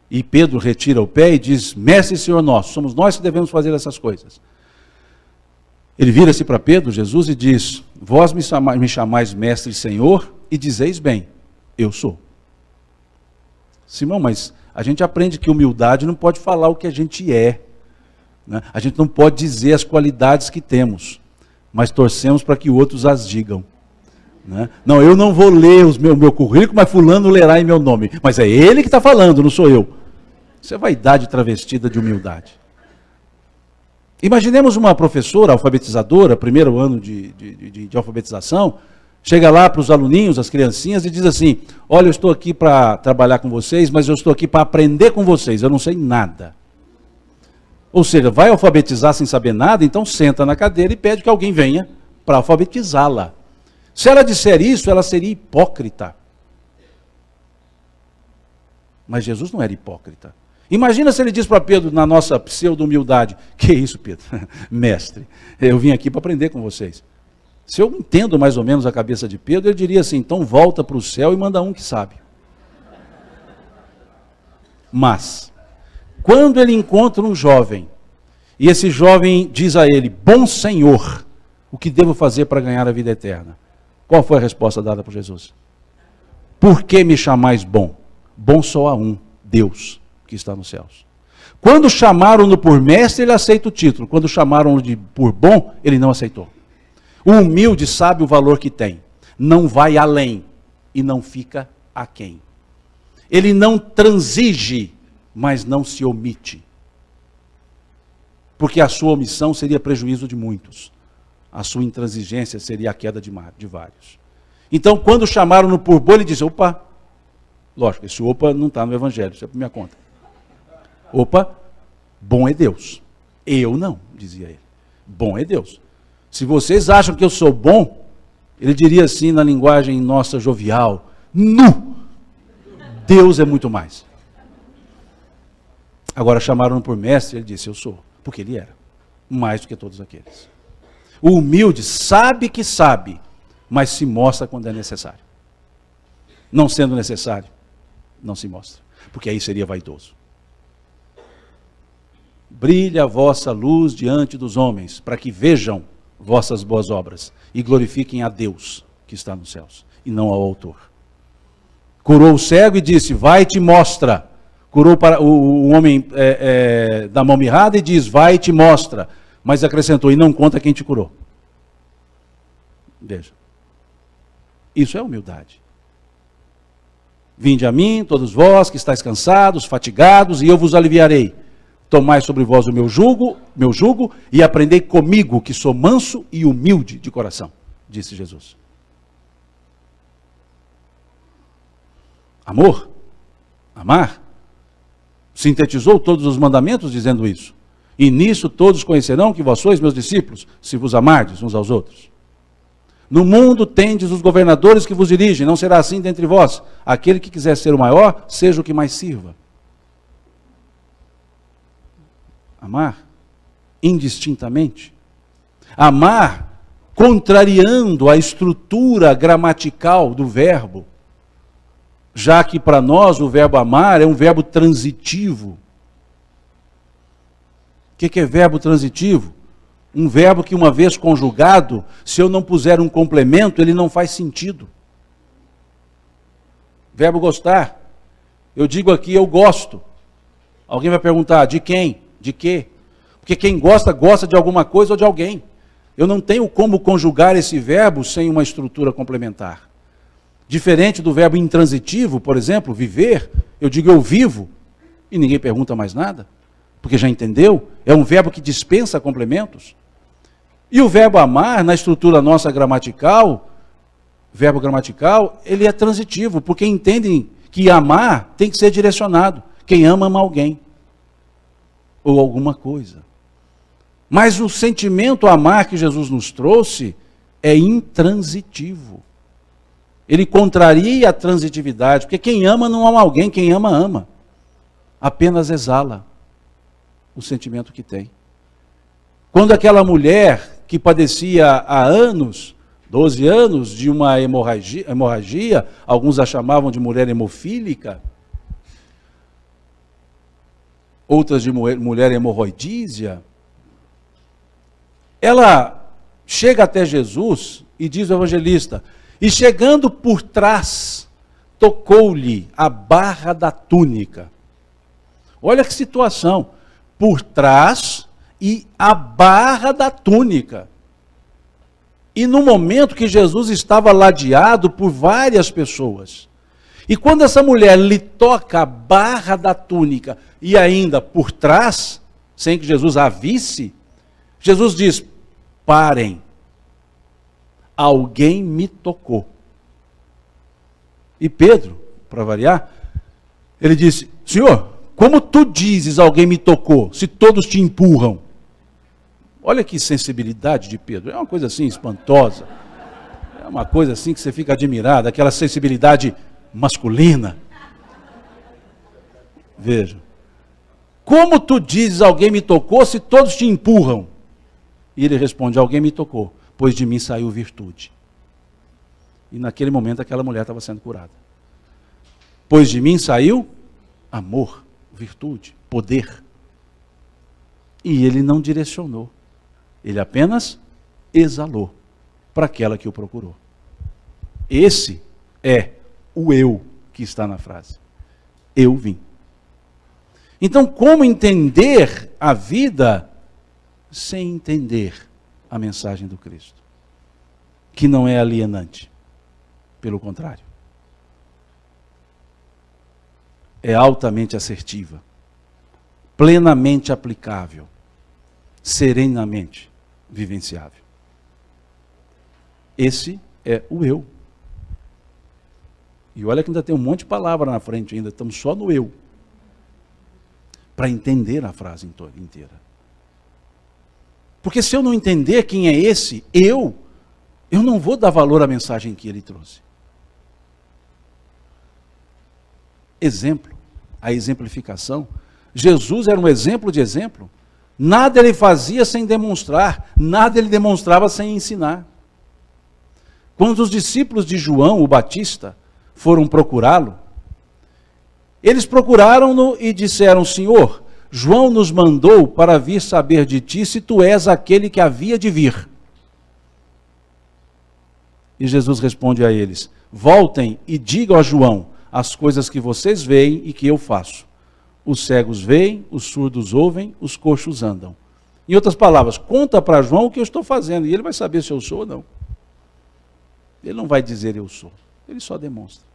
e Pedro retira o pé e diz, mestre e Senhor nosso, somos nós que devemos fazer essas coisas. Ele vira-se para Pedro, Jesus, e diz, vós me chamais mestre e Senhor, e dizeis bem, eu sou. Simão, mas a gente aprende que humildade não pode falar o que a gente é. Né? A gente não pode dizer as qualidades que temos, mas torcemos para que outros as digam. Né? Não, eu não vou ler o meu currículo, mas fulano lerá em meu nome. Mas é ele que está falando, não sou eu. Isso é vaidade travestida de humildade. Imaginemos uma professora alfabetizadora, primeiro ano de alfabetização, chega lá para os aluninhos, as criancinhas, e diz assim, olha, eu estou aqui para trabalhar com vocês, mas eu estou aqui para aprender com vocês, eu não sei nada. Ou seja, vai alfabetizar sem saber nada, então senta na cadeira e pede que alguém venha para alfabetizá-la. Se ela disser isso, ela seria hipócrita. Mas Jesus não era hipócrita. Imagina se ele diz para Pedro, na nossa pseudo-humildade, que isso, Pedro? Mestre, eu vim aqui para aprender com vocês. Se eu entendo mais ou menos a cabeça de Pedro, ele diria assim, então volta para o céu e manda um que sabe. Mas, quando ele encontra um jovem, e esse jovem diz a ele, bom Senhor, o que devo fazer para ganhar a vida eterna? Qual foi a resposta dada por Jesus? Por que me chamais bom? Bom só há um, Deus, que está nos céus. Quando chamaram-no por mestre, ele aceita o título. Quando chamaram-no por bom, ele não aceitou. O humilde sabe o valor que tem. Não vai além e não fica aquém. Ele não transige, mas não se omite. Porque a sua omissão seria prejuízo de muitos. A sua intransigência seria a queda de vários. Então, quando chamaram-no por bom, ele disse, opa, lógico, esse opa não está no Evangelho, isso é por minha conta. Opa, bom é Deus. Eu não, dizia ele. Bom é Deus. Se vocês acham que eu sou bom, ele diria assim na linguagem nossa jovial, nu, Deus é muito mais. Agora chamaram-no por mestre, ele disse, eu sou, porque ele era, mais do que todos aqueles. O humilde sabe que sabe, mas se mostra quando é necessário. Não sendo necessário, não se mostra, porque aí seria vaidoso. Brilha a vossa luz diante dos homens, para que vejam vossas boas obras e glorifiquem a Deus que está nos céus, e não ao autor. Curou o cego e disse, vai e te mostra. Curou para o homem da mão mirrada e diz, vai e te mostra. Mas acrescentou, e não conta quem te curou. Veja. Isso é humildade. Vinde a mim, todos vós que estáis cansados, fatigados, e eu vos aliviarei. Tomai sobre vós o meu jugo, e aprendei comigo, que sou manso e humilde de coração, disse Jesus. Amor, amar, sintetizou todos os mandamentos dizendo isso. E nisso todos conhecerão que vós sois meus discípulos, se vos amardes uns aos outros. No mundo tendes os governadores que vos dirigem, não será assim dentre vós. Aquele que quiser ser o maior, seja o que mais sirva. Amar indistintamente. Amar contrariando a estrutura gramatical do verbo, já que para nós o verbo amar é um verbo transitivo. O que é verbo transitivo? Um verbo que, uma vez conjugado, se eu não puser um complemento, ele não faz sentido. Verbo gostar. Eu digo aqui, eu gosto. Alguém vai perguntar, de quem? De quê? Porque quem gosta, gosta de alguma coisa ou de alguém. Eu não tenho como conjugar esse verbo sem uma estrutura complementar. Diferente do verbo intransitivo, por exemplo, viver, eu digo eu vivo, e ninguém pergunta mais nada, porque já entendeu, é um verbo que dispensa complementos. E o verbo amar, na estrutura nossa gramatical, verbo gramatical, ele é transitivo, porque entendem que amar tem que ser direcionado. Quem ama, ama alguém, ou alguma coisa. Mas o sentimento amar que Jesus nos trouxe é intransitivo. Ele contraria a transitividade, porque quem ama não ama alguém, quem ama, ama. Apenas exala o sentimento que tem. Quando aquela mulher que padecia há anos, 12 anos, de uma hemorragia, alguns a chamavam de mulher hemofílica, outras de mulher hemorroidízea, ela chega até Jesus e diz ao evangelista, e chegando por trás, tocou-lhe a barra da túnica. Olha que situação, por trás e a barra da túnica. E no momento que Jesus estava ladeado por várias pessoas, e quando essa mulher lhe toca a barra da túnica, e ainda por trás, sem que Jesus a visse, Jesus diz, parem, alguém me tocou. E Pedro, para variar, ele disse, Senhor, como tu dizes alguém me tocou, se todos te empurram? Olha que sensibilidade de Pedro, é uma coisa assim espantosa, é uma coisa assim que você fica admirado, aquela sensibilidade masculina. Veja, como tu dizes alguém me tocou, se todos te empurram? E ele responde, alguém me tocou, pois de mim saiu virtude. E naquele momento aquela mulher estava sendo curada. Pois de mim saiu amor, virtude, poder. E ele não direcionou. Ele apenas exalou para aquela que o procurou. Esse é o eu que está na frase. Eu vim. Então, como entender a vida sem entender a mensagem do Cristo? Que não é alienante. Pelo contrário. É altamente assertiva. Plenamente aplicável. Serenamente vivenciável. Esse é o eu. E olha que ainda tem um monte de palavra na frente ainda, estamos só no eu. Para entender a frase inteira. Porque se eu não entender quem é esse eu não vou dar valor à mensagem que ele trouxe. Exemplo, a exemplificação. Jesus era um exemplo de exemplo. Nada ele fazia sem demonstrar, nada ele demonstrava sem ensinar. Quando os discípulos de João, o Batista, foram procurá-lo, eles procuraram-no e disseram, Senhor, João nos mandou para vir saber de ti se tu és aquele que havia de vir. E Jesus responde a eles, voltem e digam a João as coisas que vocês veem e que eu faço. Os cegos veem, os surdos ouvem, os coxos andam. Em outras palavras, conta para João o que eu estou fazendo, e ele vai saber se eu sou ou não. Ele não vai dizer eu sou, ele só demonstra.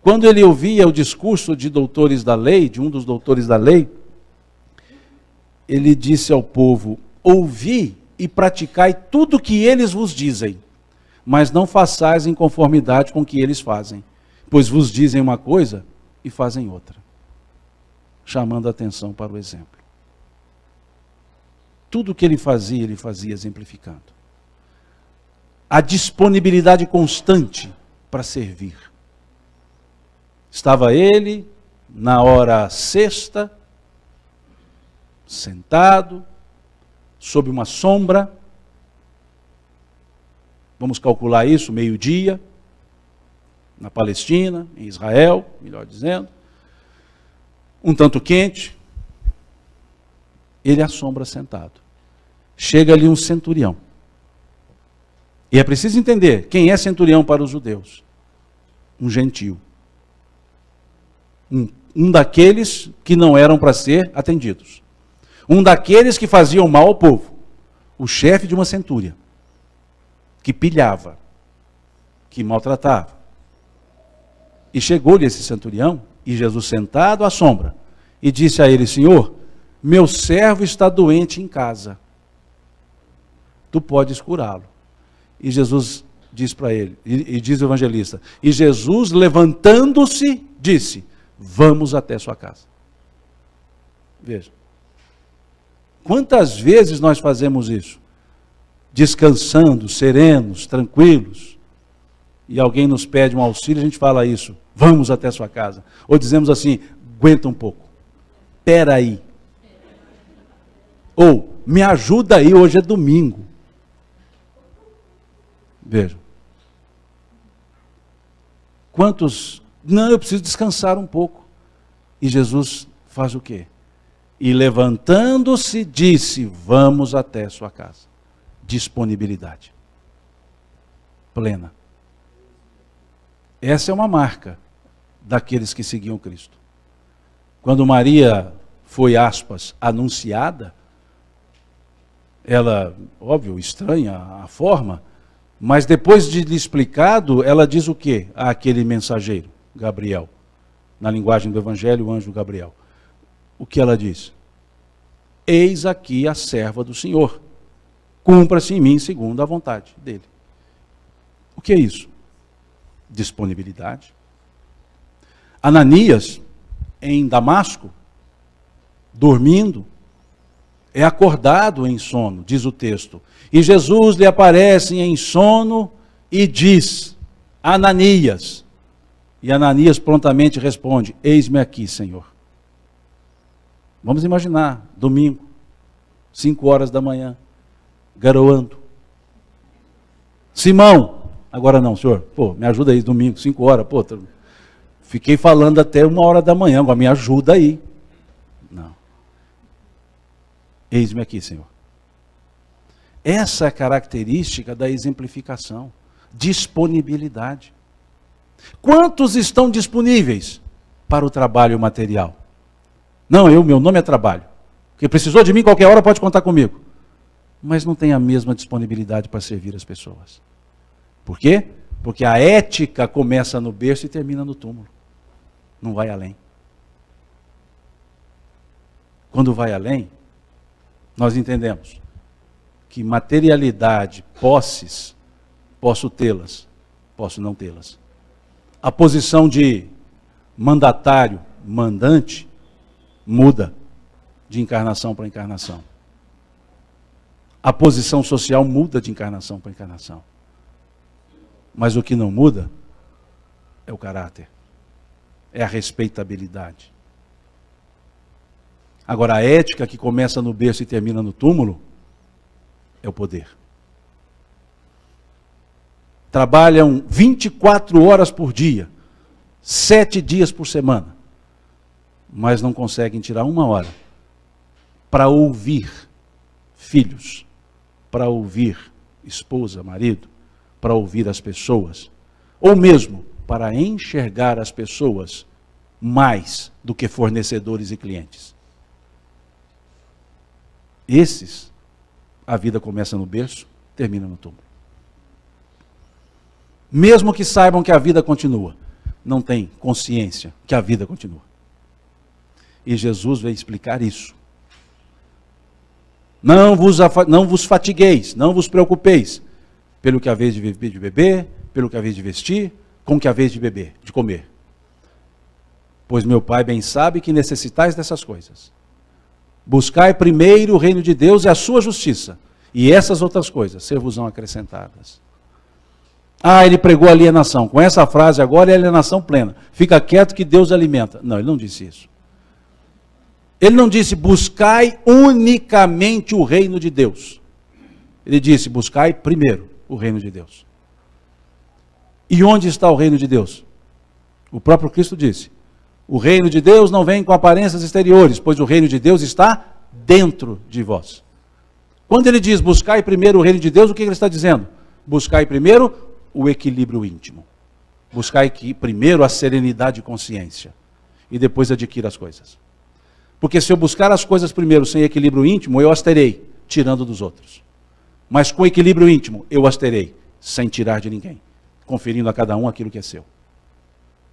Quando ele ouvia o discurso de doutores da lei, de um dos doutores da lei, ele disse ao povo, ouvi e praticai tudo o que eles vos dizem, mas não façais em conformidade com o que eles fazem, pois vos dizem uma coisa e fazem outra. Chamando a atenção para o exemplo. Tudo o que ele fazia exemplificando. a disponibilidade constante para servir. Estava ele, na hora sexta, sentado, sob uma sombra, vamos calcular isso, meio-dia, na Palestina, em Israel, melhor dizendo, um tanto quente, ele à sombra sentado. Chega ali um centurião. E é preciso entender, quem é centurião para os judeus? Um gentio. Um daqueles que não eram para ser atendidos. Um daqueles que faziam mal ao povo. O chefe de uma centúria. Que pilhava. Que maltratava. E chegou-lhe esse centurião, e Jesus sentado à sombra, e disse a ele: Senhor, meu servo está doente em casa. Tu podes curá-lo. E Jesus diz para ele, e diz o evangelista, e Jesus, levantando-se, disse: vamos até sua casa. Veja. Quantas vezes nós fazemos isso? Descansando, serenos, tranquilos, e alguém nos pede um auxílio, a gente fala isso: vamos até sua casa. Ou dizemos assim: aguenta um pouco, espera aí. Ou, me ajuda aí, hoje é domingo. Vejam. Quantos, não, eu preciso descansar um pouco. E Jesus faz o quê? E levantando-se, disse: vamos até sua casa. Disponibilidade plena. Essa é uma marca daqueles que seguiam Cristo. Quando Maria foi, aspas, anunciada, ela, óbvio, estranha a forma, mas depois de lhe explicado, ela diz o quê àquele mensageiro, Gabriel? Na linguagem do Evangelho, o anjo Gabriel. O que ela diz? Eis aqui a serva do Senhor. Cumpra-se em mim segundo a vontade dele. O que é isso? Disponibilidade. Ananias, em Damasco, dormindo, é acordado em sono, diz o texto. E Jesus lhe aparece em sono e diz: Ananias. E Ananias prontamente responde: eis-me aqui, Senhor. Vamos imaginar, domingo, 5 horas da manhã, garoando. Simão, agora não, senhor, pô, me ajuda aí, domingo, 5 horas, pô, fiquei falando até 1 hora da manhã, agora me ajuda aí. Não. Eis-me aqui, Senhor. Essa é a característica da exemplificação. Disponibilidade. Quantos estão disponíveis para o trabalho material? Não, meu nome é trabalho. Quem precisou de mim, qualquer hora pode contar comigo. Mas não tem a mesma disponibilidade para servir as pessoas. Por quê? Porque a ética começa no berço e termina no túmulo. Não vai além. Quando vai além, nós entendemos que materialidade, posses, posso tê-las, posso não tê-las. A posição de mandatário, mandante, muda de encarnação para encarnação. A posição social muda de encarnação para encarnação. Mas o que não muda é o caráter, é a respeitabilidade. Agora, a ética que começa no berço e termina no túmulo é o poder. Trabalham 24 horas por dia, 7 dias por semana, mas não conseguem tirar 1 hora para ouvir filhos, para ouvir esposa, marido, para ouvir as pessoas, ou mesmo para enxergar as pessoas mais do que fornecedores e clientes. Esses, a vida começa no berço, termina no túmulo. Mesmo que saibam que a vida continua, não tem consciência que a vida continua. E Jesus veio explicar isso. Não vos fatigueis, não vos preocupeis, pelo que haveis de beber, pelo que haveis de vestir, com o que haveis de beber, de comer. Pois meu Pai bem sabe que necessitais dessas coisas. Buscai primeiro o reino de Deus e a sua justiça, e essas outras coisas ser-vos-ão acrescentadas. Ah, ele pregou alienação. Com essa frase agora é alienação plena. Fica quieto que Deus alimenta. Não, ele não disse isso. Ele não disse, buscai unicamente o reino de Deus. Ele disse, buscai primeiro o reino de Deus. E onde está o reino de Deus? O próprio Cristo disse, o reino de Deus não vem com aparências exteriores, pois o reino de Deus está dentro de vós. Quando ele diz, buscai primeiro o reino de Deus, o que ele está dizendo? Buscai primeiro o equilíbrio íntimo. Buscai primeiro a serenidade de consciência. E depois adquira as coisas. Porque se eu buscar as coisas primeiro sem equilíbrio íntimo, eu as terei, tirando dos outros. Mas com equilíbrio íntimo, eu as terei, sem tirar de ninguém. Conferindo a cada um aquilo que é seu.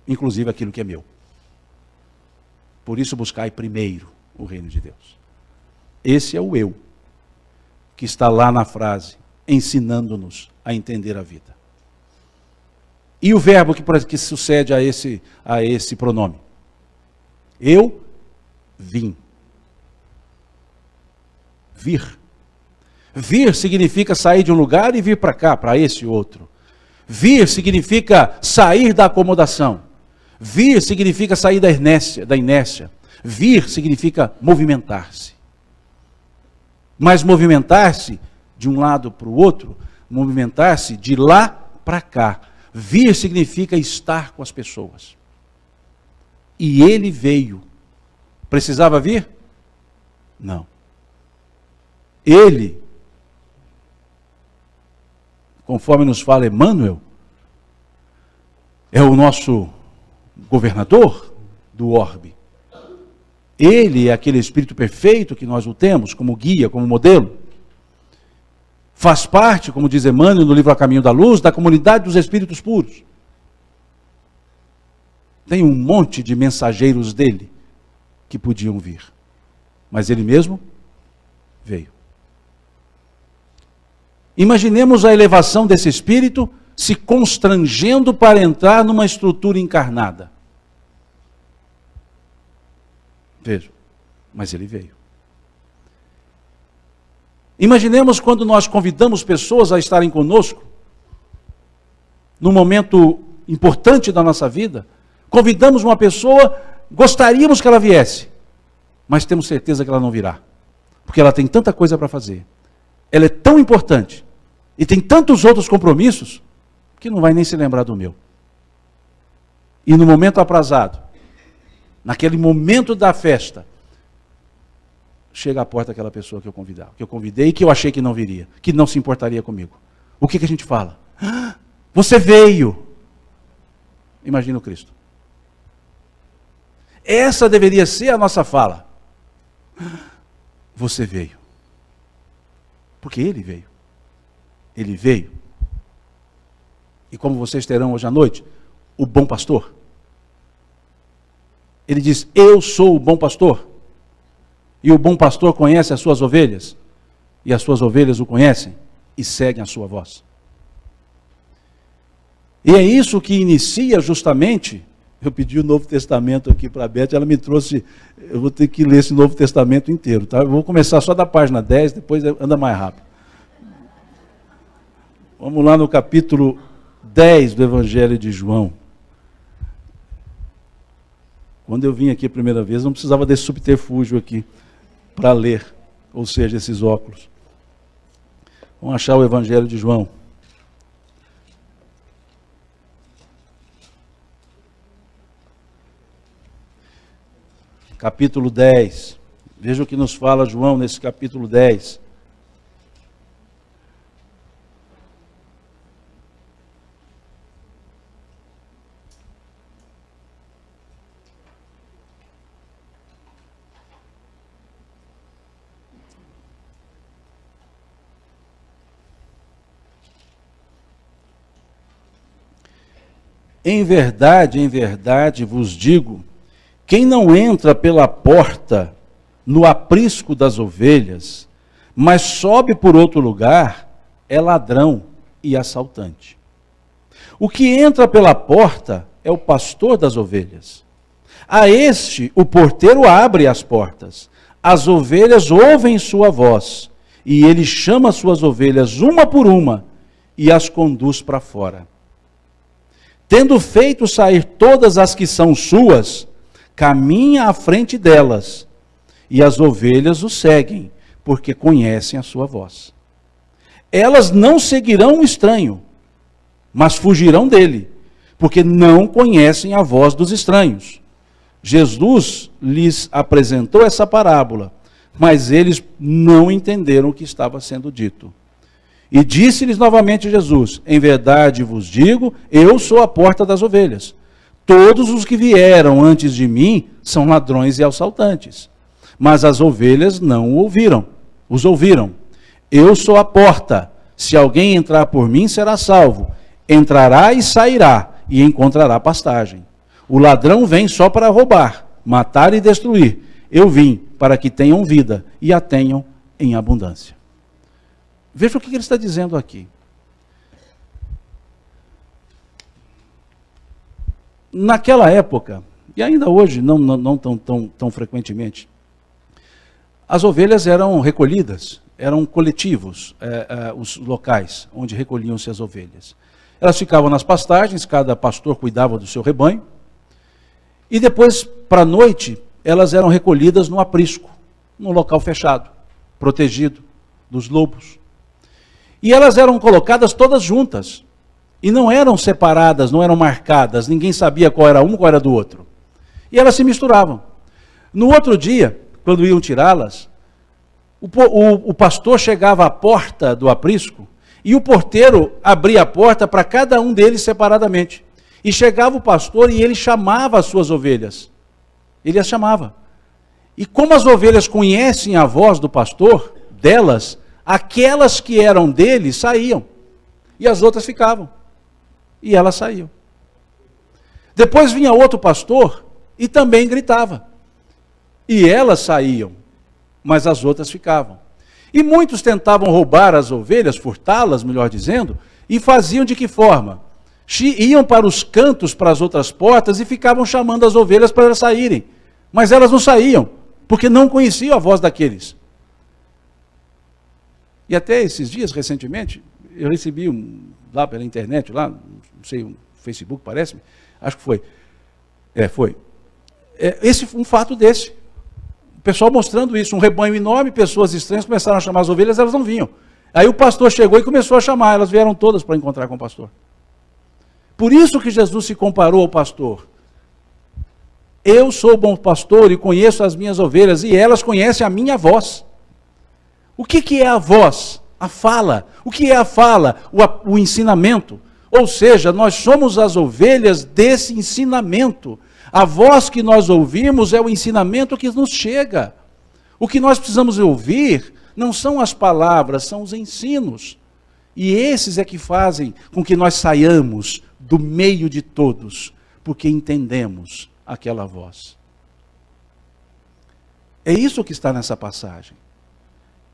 Inclusive aquilo que é meu. Por isso buscai primeiro o reino de Deus. Esse é o eu, que está lá na frase, ensinando-nos a entender a vida. E o verbo que sucede a esse pronome? Eu vim. Vir. Vir significa sair de um lugar e vir para cá, para esse outro. Vir significa sair da acomodação. Vir significa sair da inércia. Vir significa movimentar-se. Mas movimentar-se de um lado para o outro, movimentar-se de lá para cá. Vir significa estar com as pessoas. E ele veio. Precisava vir? Não. Ele, conforme nos fala Emmanuel, é o nosso governador do orbe. Ele é aquele espírito perfeito que nós o temos como guia, como modelo. Faz parte, como diz Emmanuel no livro A Caminho da Luz, da comunidade dos espíritos puros. Tem um monte de mensageiros dele que podiam vir. Mas ele mesmo veio. Imaginemos a elevação desse espírito se constrangendo para entrar numa estrutura encarnada. Veja, mas ele veio. Imaginemos quando nós convidamos pessoas a estarem conosco, num momento importante da nossa vida, convidamos uma pessoa, gostaríamos que ela viesse, mas temos certeza que ela não virá, porque ela tem tanta coisa para fazer, ela é tão importante, e tem tantos outros compromissos, que não vai nem se lembrar do meu. E no momento aprazado, naquele momento da festa, chega à porta aquela pessoa que eu convidei e que eu achei que não viria, que não se importaria comigo. O que a gente fala? Ah, você veio! Imagina o Cristo. Essa deveria ser a nossa fala. Você veio. Porque ele veio. Ele veio. E como vocês terão hoje à noite, o bom pastor. Ele diz, eu sou o bom pastor. E o bom pastor conhece as suas ovelhas. E as suas ovelhas o conhecem e seguem a sua voz. E é isso que inicia justamente. Eu pedi o Novo Testamento aqui para a Beth, ela me trouxe, eu vou ter que ler esse Novo Testamento inteiro, tá? Eu vou começar só da página 10, depois anda mais rápido. Vamos lá no capítulo 10 do Evangelho de João. Quando eu vim aqui a primeira vez, não precisava desse subterfúgio aqui para ler, ou seja, esses óculos. Vamos achar o Evangelho de João. Capítulo 10. Veja o que nos fala João nesse capítulo 10. Em verdade vos digo, quem não entra pela porta no aprisco das ovelhas, mas sobe por outro lugar, é ladrão e assaltante. O que entra pela porta é o pastor das ovelhas. A este o porteiro abre as portas, as ovelhas ouvem sua voz, e ele chama suas ovelhas uma por uma e as conduz para fora. Tendo feito sair todas as que são suas, caminha à frente delas, e as ovelhas o seguem, porque conhecem a sua voz. Elas não seguirão o estranho, mas fugirão dele, porque não conhecem a voz dos estranhos. Jesus lhes apresentou essa parábola, mas eles não entenderam o que estava sendo dito. E disse-lhes novamente Jesus: em verdade vos digo, eu sou a porta das ovelhas. Todos os que vieram antes de mim são ladrões e assaltantes, mas as ovelhas não os ouviram. Eu sou a porta. Se alguém entrar por mim, será salvo. Entrará e sairá, e encontrará pastagem. O ladrão vem só para roubar, matar e destruir. Eu vim para que tenham vida, e a tenham em abundância. Veja o que ele está dizendo aqui. Naquela época, e ainda hoje, não tão frequentemente, as ovelhas eram recolhidas, eram coletivos, os locais onde recolhiam-se as ovelhas. Elas ficavam nas pastagens, cada pastor cuidava do seu rebanho, e depois, para a noite, elas eram recolhidas no aprisco, num local fechado, protegido dos lobos. E elas eram colocadas todas juntas, e não eram separadas, não eram marcadas, ninguém sabia qual era um, qual era do outro. E elas se misturavam. No outro dia, quando iam tirá-las, o pastor chegava à porta do aprisco, e o porteiro abria a porta para cada um deles separadamente. E chegava o pastor e ele chamava as suas ovelhas. Ele as chamava. E como as ovelhas conhecem a voz do pastor, delas, aquelas que eram dele saíam. E as outras ficavam. E elas saíam. Depois vinha outro pastor e também gritava. E elas saíam, mas as outras ficavam. E muitos tentavam roubar as ovelhas, furtá-las, melhor dizendo, e faziam de que forma? Iam para os cantos, para as outras portas, e ficavam chamando as ovelhas para elas saírem. Mas elas não saíam, porque não conheciam a voz daqueles. E até esses dias, recentemente, eu recebi lá pela internet, lá, não sei, um Facebook parece-me, acho que foi. Foi. Um fato desse. O pessoal mostrando isso, um rebanho enorme, pessoas estranhas começaram a chamar as ovelhas, elas não vinham. Aí o pastor chegou e começou a chamar, elas vieram todas para encontrar com o pastor. Por isso que Jesus se comparou ao pastor. Eu sou o bom pastor e conheço as minhas ovelhas, e elas conhecem a minha voz. O que é a voz? A fala. O que é a fala? O ensinamento. Ou seja, nós somos as ovelhas desse ensinamento. A voz que nós ouvimos é o ensinamento que nos chega. O que nós precisamos ouvir não são as palavras, são os ensinos. E esses é que fazem com que nós saiamos do meio de todos, porque entendemos aquela voz. É isso que está nessa passagem.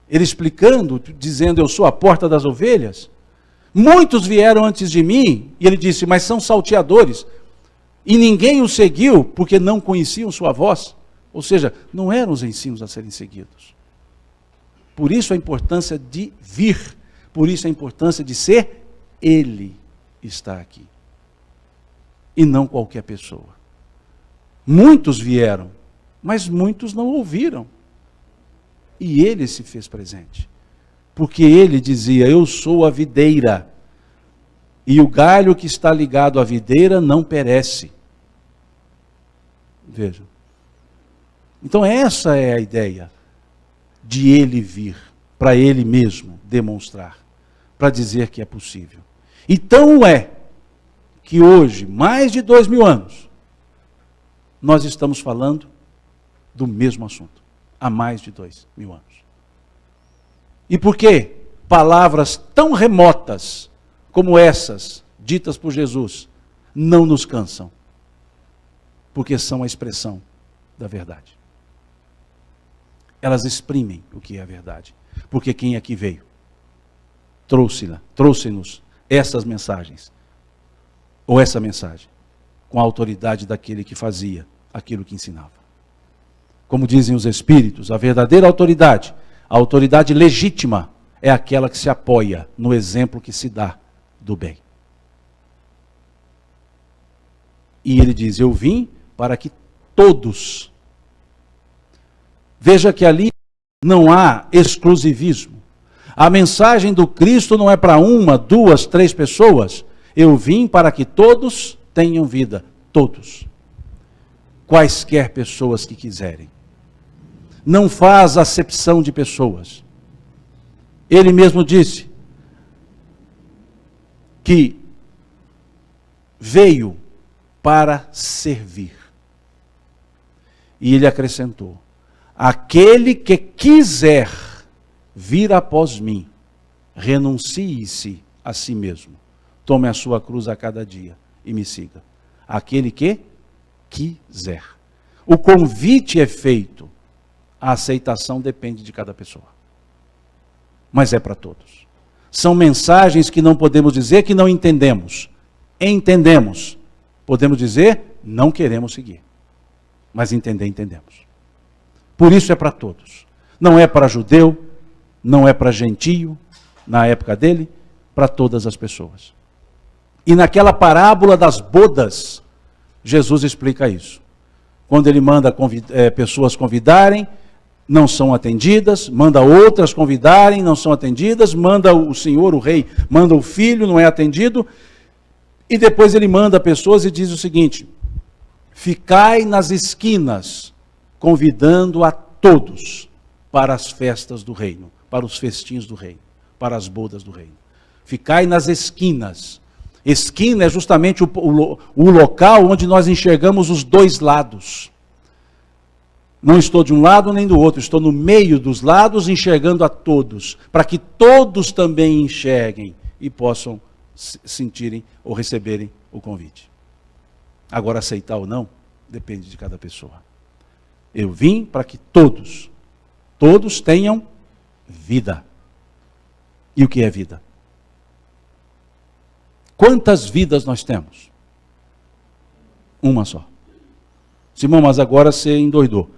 Ele explicando, dizendo, eu sou a porta das ovelhas. Muitos vieram antes de mim, e ele disse, mas são salteadores. E ninguém os seguiu, porque não conheciam sua voz. Ou seja, não eram os ensinos a serem seguidos. Por isso a importância de vir. Por isso a importância de ser Ele está aqui. E não qualquer pessoa. Muitos vieram, mas muitos não ouviram. E Ele se fez presente. Porque Ele dizia, eu sou a videira. E o galho que está ligado à videira não perece. Vejam. Então essa é a ideia de Ele vir, para Ele mesmo demonstrar, para dizer que é possível. Então é que hoje, mais de 2000 anos, nós estamos falando do mesmo assunto, há mais de 2000 anos. E por que palavras tão remotas como essas, ditas por Jesus, não nos cansam? Porque são a expressão da verdade. Elas exprimem o que é a verdade. Porque quem aqui veio trouxe-nos essas mensagens, ou essa mensagem, com a autoridade daquele que fazia aquilo que ensinava. Como dizem os Espíritos, a verdadeira autoridade, a autoridade legítima, é aquela que se apoia no exemplo que se dá do bem. E ele diz, eu vim para que todos. Veja que ali não há exclusivismo. A mensagem do Cristo não é para uma, duas, três pessoas. Eu vim para que todos tenham vida. Todos. Quaisquer pessoas que quiserem. Não faz acepção de pessoas. Ele mesmo disse que veio para servir. E ele acrescentou, aquele que quiser vir após mim, renuncie-se a si mesmo, tome a sua cruz a cada dia e me siga. Aquele que quiser. O convite é feito, a aceitação depende de cada pessoa. Mas é para todos. São mensagens que não podemos dizer que não entendemos. Entendemos. Podemos dizer, não queremos seguir. Mas entender, entendemos. Por isso é para todos. Não é para judeu, não é para gentio, na época dele, para todas as pessoas. E naquela parábola das bodas, Jesus explica isso. Quando ele manda pessoas convidarem, não são atendidas, manda outras convidarem, não são atendidas, manda o senhor, o rei, manda o filho, não é atendido, e depois ele manda pessoas e diz o seguinte, ficai nas esquinas, convidando a todos para as festas do reino, para os festins do reino, para as bodas do reino. Ficai nas esquinas. Esquina é justamente o local onde nós enxergamos os dois lados. Não estou de um lado nem do outro, estou no meio dos lados enxergando a todos, para que todos também enxerguem e possam sentirem ou receberem o convite. Agora, aceitar ou não, depende de cada pessoa. Eu vim para que todos tenham vida. E o que é vida? Quantas vidas nós temos? Uma só. Simão, mas agora você endoidou.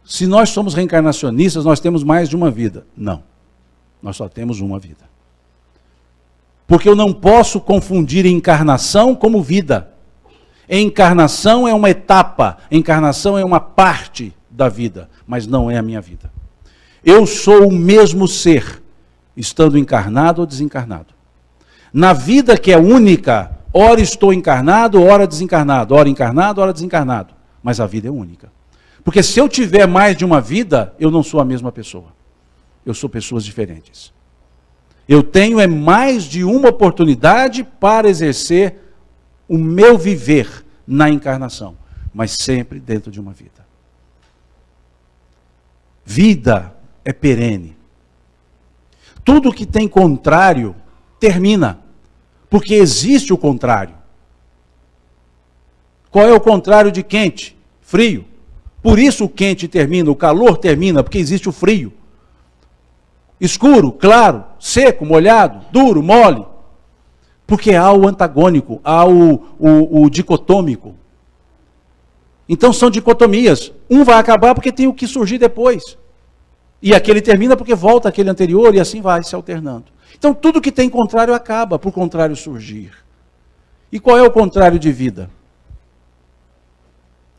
Se nós somos reencarnacionistas, nós temos mais de uma vida. Não. Nós só temos uma vida. Porque eu não posso confundir encarnação como vida. Encarnação é uma etapa, encarnação é uma parte da vida, mas não é a minha vida. Eu sou o mesmo ser, estando encarnado ou desencarnado. Na vida que é única, ora estou encarnado, ora desencarnado, ora encarnado, ora desencarnado. Mas a vida é única. Porque se eu tiver mais de uma vida, eu não sou a mesma pessoa. Eu sou pessoas diferentes. Eu tenho mais de uma oportunidade para exercer o meu viver na encarnação, mas sempre dentro de uma vida. Vida é perene. Tudo que tem contrário termina, porque existe o contrário. Qual é o contrário de quente? Frio. Por isso o quente termina, o calor termina, porque existe o frio. Escuro, claro, seco, molhado, duro, mole. Porque há o antagônico, há o dicotômico. Então são dicotomias. Um vai acabar porque tem o que surgir depois. E aquele termina porque volta aquele anterior e assim vai se alternando. Então tudo que tem contrário acaba, por contrário surgir. E qual é o contrário de vida?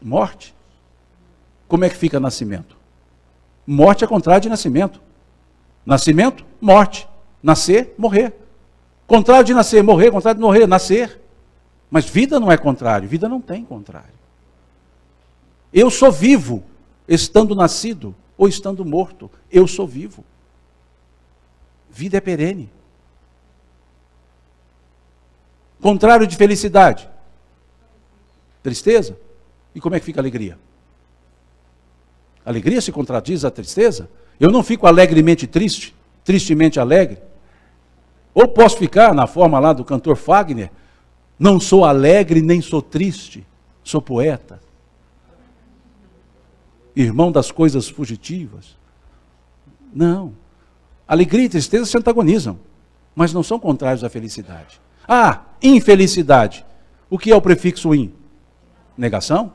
Morte. Como é que fica nascimento? Morte é contrário de nascimento. Nascimento, morte. Nascer, morrer. Contrário de nascer, morrer. Contrário de morrer, nascer. Mas vida não é contrário. Vida não tem contrário. Eu sou vivo, estando nascido ou estando morto. Eu sou vivo. Vida é perene. Contrário de felicidade. Tristeza. E como é que fica a alegria? A alegria se contradiz à tristeza? Eu não fico alegremente triste, tristemente alegre. Ou posso ficar, na forma lá do cantor Fagner, não sou alegre nem sou triste, sou poeta. Irmão das coisas fugitivas. Não. Alegria e tristeza se antagonizam, mas não são contrários à felicidade. Ah, infelicidade. O que é o prefixo in? Negação?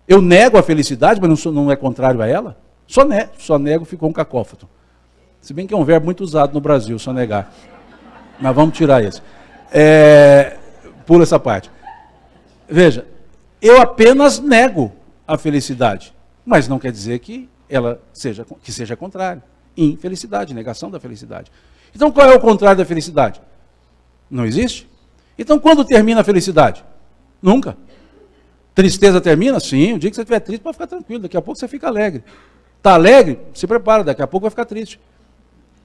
Eu nego a felicidade, mas não é contrário a ela? Só nego ficou um cacófato. Se bem que é um verbo muito usado no Brasil, só negar. Mas vamos tirar esse. Pula essa parte. Veja, eu apenas nego a felicidade, mas não quer dizer que ela seja contrária. Infelicidade, negação da felicidade. Então qual é o contrário da felicidade? Não existe? Então quando termina a felicidade? Nunca. Tristeza termina? Sim, o dia que você estiver triste pode ficar tranquilo, daqui a pouco você fica alegre. Está alegre? Se prepara, daqui a pouco vai ficar triste.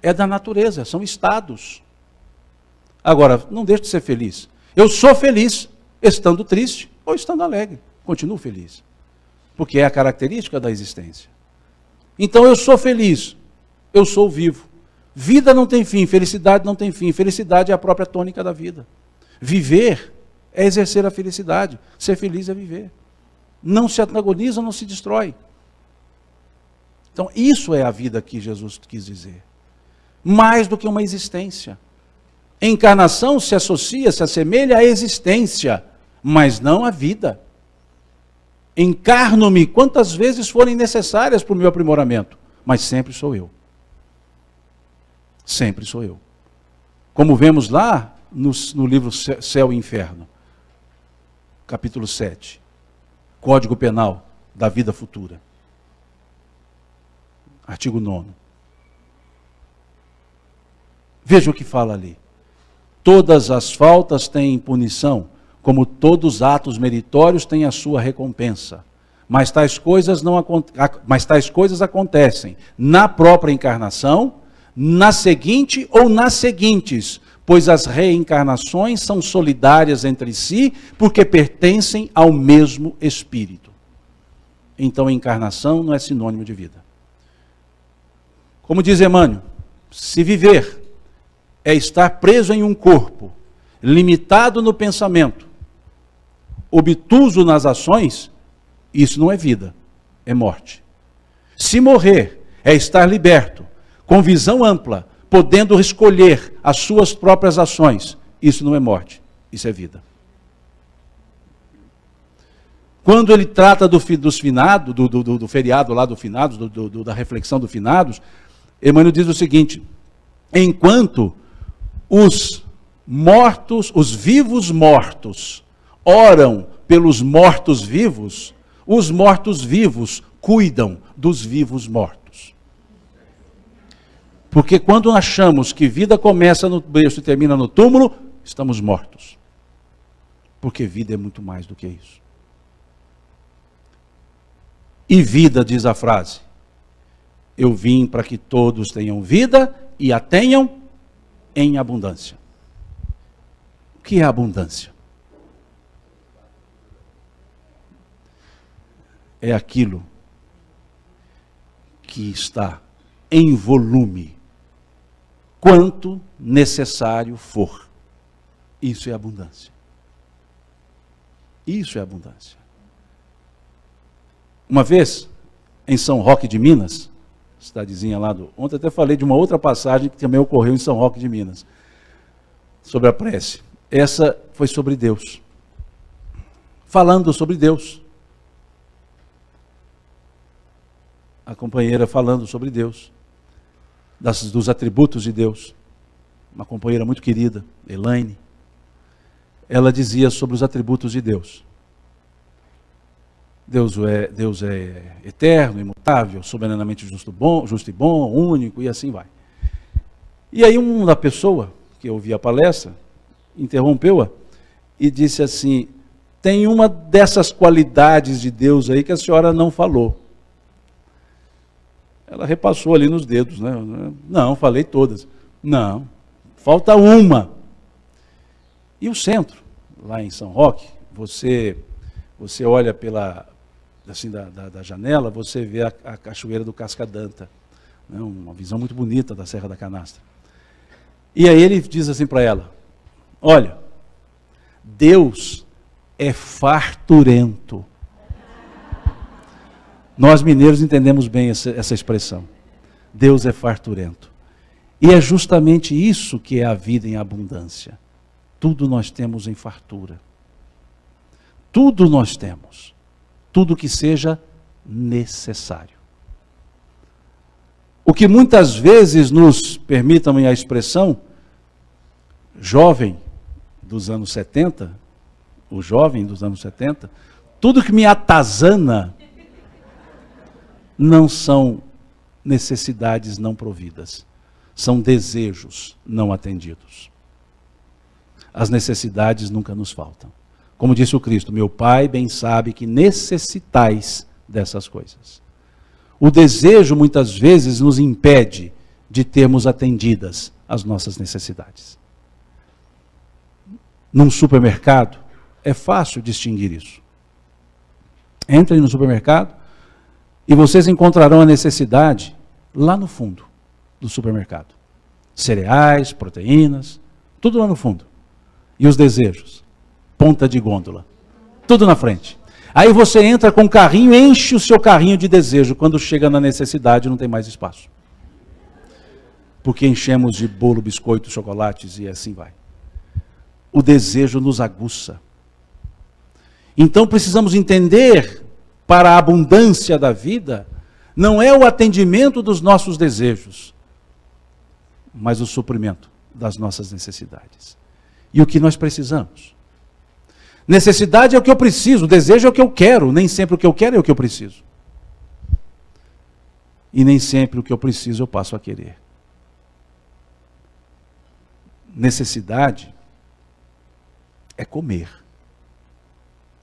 É da natureza, são estados. Agora, não deixe de ser feliz. Eu sou feliz estando triste ou estando alegre. Continuo feliz. Porque é a característica da existência. Então eu sou feliz, eu sou vivo. Vida não tem fim, felicidade não tem fim. Felicidade é a própria tônica da vida. Viver é exercer a felicidade. Ser feliz é viver. Não se antagoniza, não se destrói. Então isso é a vida que Jesus quis dizer. Mais do que uma existência. Encarnação se associa, se assemelha à existência, mas não à vida. Encarno-me quantas vezes forem necessárias para o meu aprimoramento, mas sempre sou eu. Sempre sou eu. Como vemos lá no livro Céu e Inferno, capítulo 7, Código Penal da Vida Futura, artigo 9. Veja o que fala ali. Todas as faltas têm punição, como todos os atos meritórios têm a sua recompensa. Mas tais coisas acontecem na própria encarnação, na seguinte ou nas seguintes, pois as reencarnações são solidárias entre si, porque pertencem ao mesmo espírito. Então, encarnação não é sinônimo de vida. Como diz Emmanuel, se viver é estar preso em um corpo, limitado no pensamento, obtuso nas ações, isso não é vida, é morte. Se morrer é estar liberto, com visão ampla, podendo escolher as suas próprias ações, isso não é morte, isso é vida. Quando ele trata dos finados, do feriado lá do finados, da reflexão do finados, Emmanuel diz o seguinte: enquanto os mortos, os vivos mortos, oram pelos mortos vivos, os mortos vivos cuidam dos vivos mortos. Porque quando achamos que vida começa no berço e termina no túmulo, estamos mortos. Porque vida é muito mais do que isso. E vida, diz a frase, eu vim para que todos tenham vida e a tenham em abundância. O que é abundância? É aquilo que está em volume, quanto necessário for. Isso é abundância. Isso é abundância. Uma vez, em São Roque de Minas, cidadezinha lá ontem até falei de uma outra passagem que também ocorreu em São Roque de Minas, sobre a prece. Essa foi sobre Deus. Falando sobre Deus. A companheira falando sobre Deus, dos atributos de Deus. Uma companheira muito querida, Elaine. Ela dizia sobre os atributos de Deus. Deus é eterno, imutável, soberanamente justo e bom, único, e assim vai. E aí uma pessoa que ouvia a palestra, interrompeu-a e disse assim: tem uma dessas qualidades de Deus aí que a senhora não falou. Ela repassou ali nos dedos, né? Não, falei todas. Não, falta uma. E o centro, lá em São Roque, você olha assim, da janela, você vê a cachoeira do Cascadanta, né? Uma visão muito bonita da Serra da Canastra. E aí ele diz assim para ela: olha, Deus é farturento. Nós mineiros entendemos bem essa expressão. Deus é farturento. E é justamente isso que é a vida em abundância. Tudo nós temos em fartura. Tudo nós temos. Tudo que seja necessário. O que muitas vezes nos, permitam a expressão, jovem dos anos 70, o jovem dos anos 70, tudo que me atazana não são necessidades não providas, são desejos não atendidos. As necessidades nunca nos faltam. Como disse o Cristo, meu Pai bem sabe que necessitais dessas coisas. O desejo muitas vezes nos impede de termos atendidas as nossas necessidades. Num supermercado, é fácil distinguir isso. Entrem no supermercado e vocês encontrarão a necessidade lá no fundo do supermercado. Cereais, proteínas, tudo lá no fundo. E os desejos? Ponta de gôndola. Tudo na frente. Aí você entra com o carrinho, enche o seu carrinho de desejo. Quando chega na necessidade, não tem mais espaço. Porque enchemos de bolo, biscoito, chocolates e assim vai. O desejo nos aguça. Então precisamos entender, para a abundância da vida, não é o atendimento dos nossos desejos, mas o suprimento das nossas necessidades. E o que nós precisamos? Necessidade é o que eu preciso, desejo é o que eu quero, nem sempre o que eu quero é o que eu preciso. E nem sempre o que eu preciso eu passo a querer. Necessidade é comer.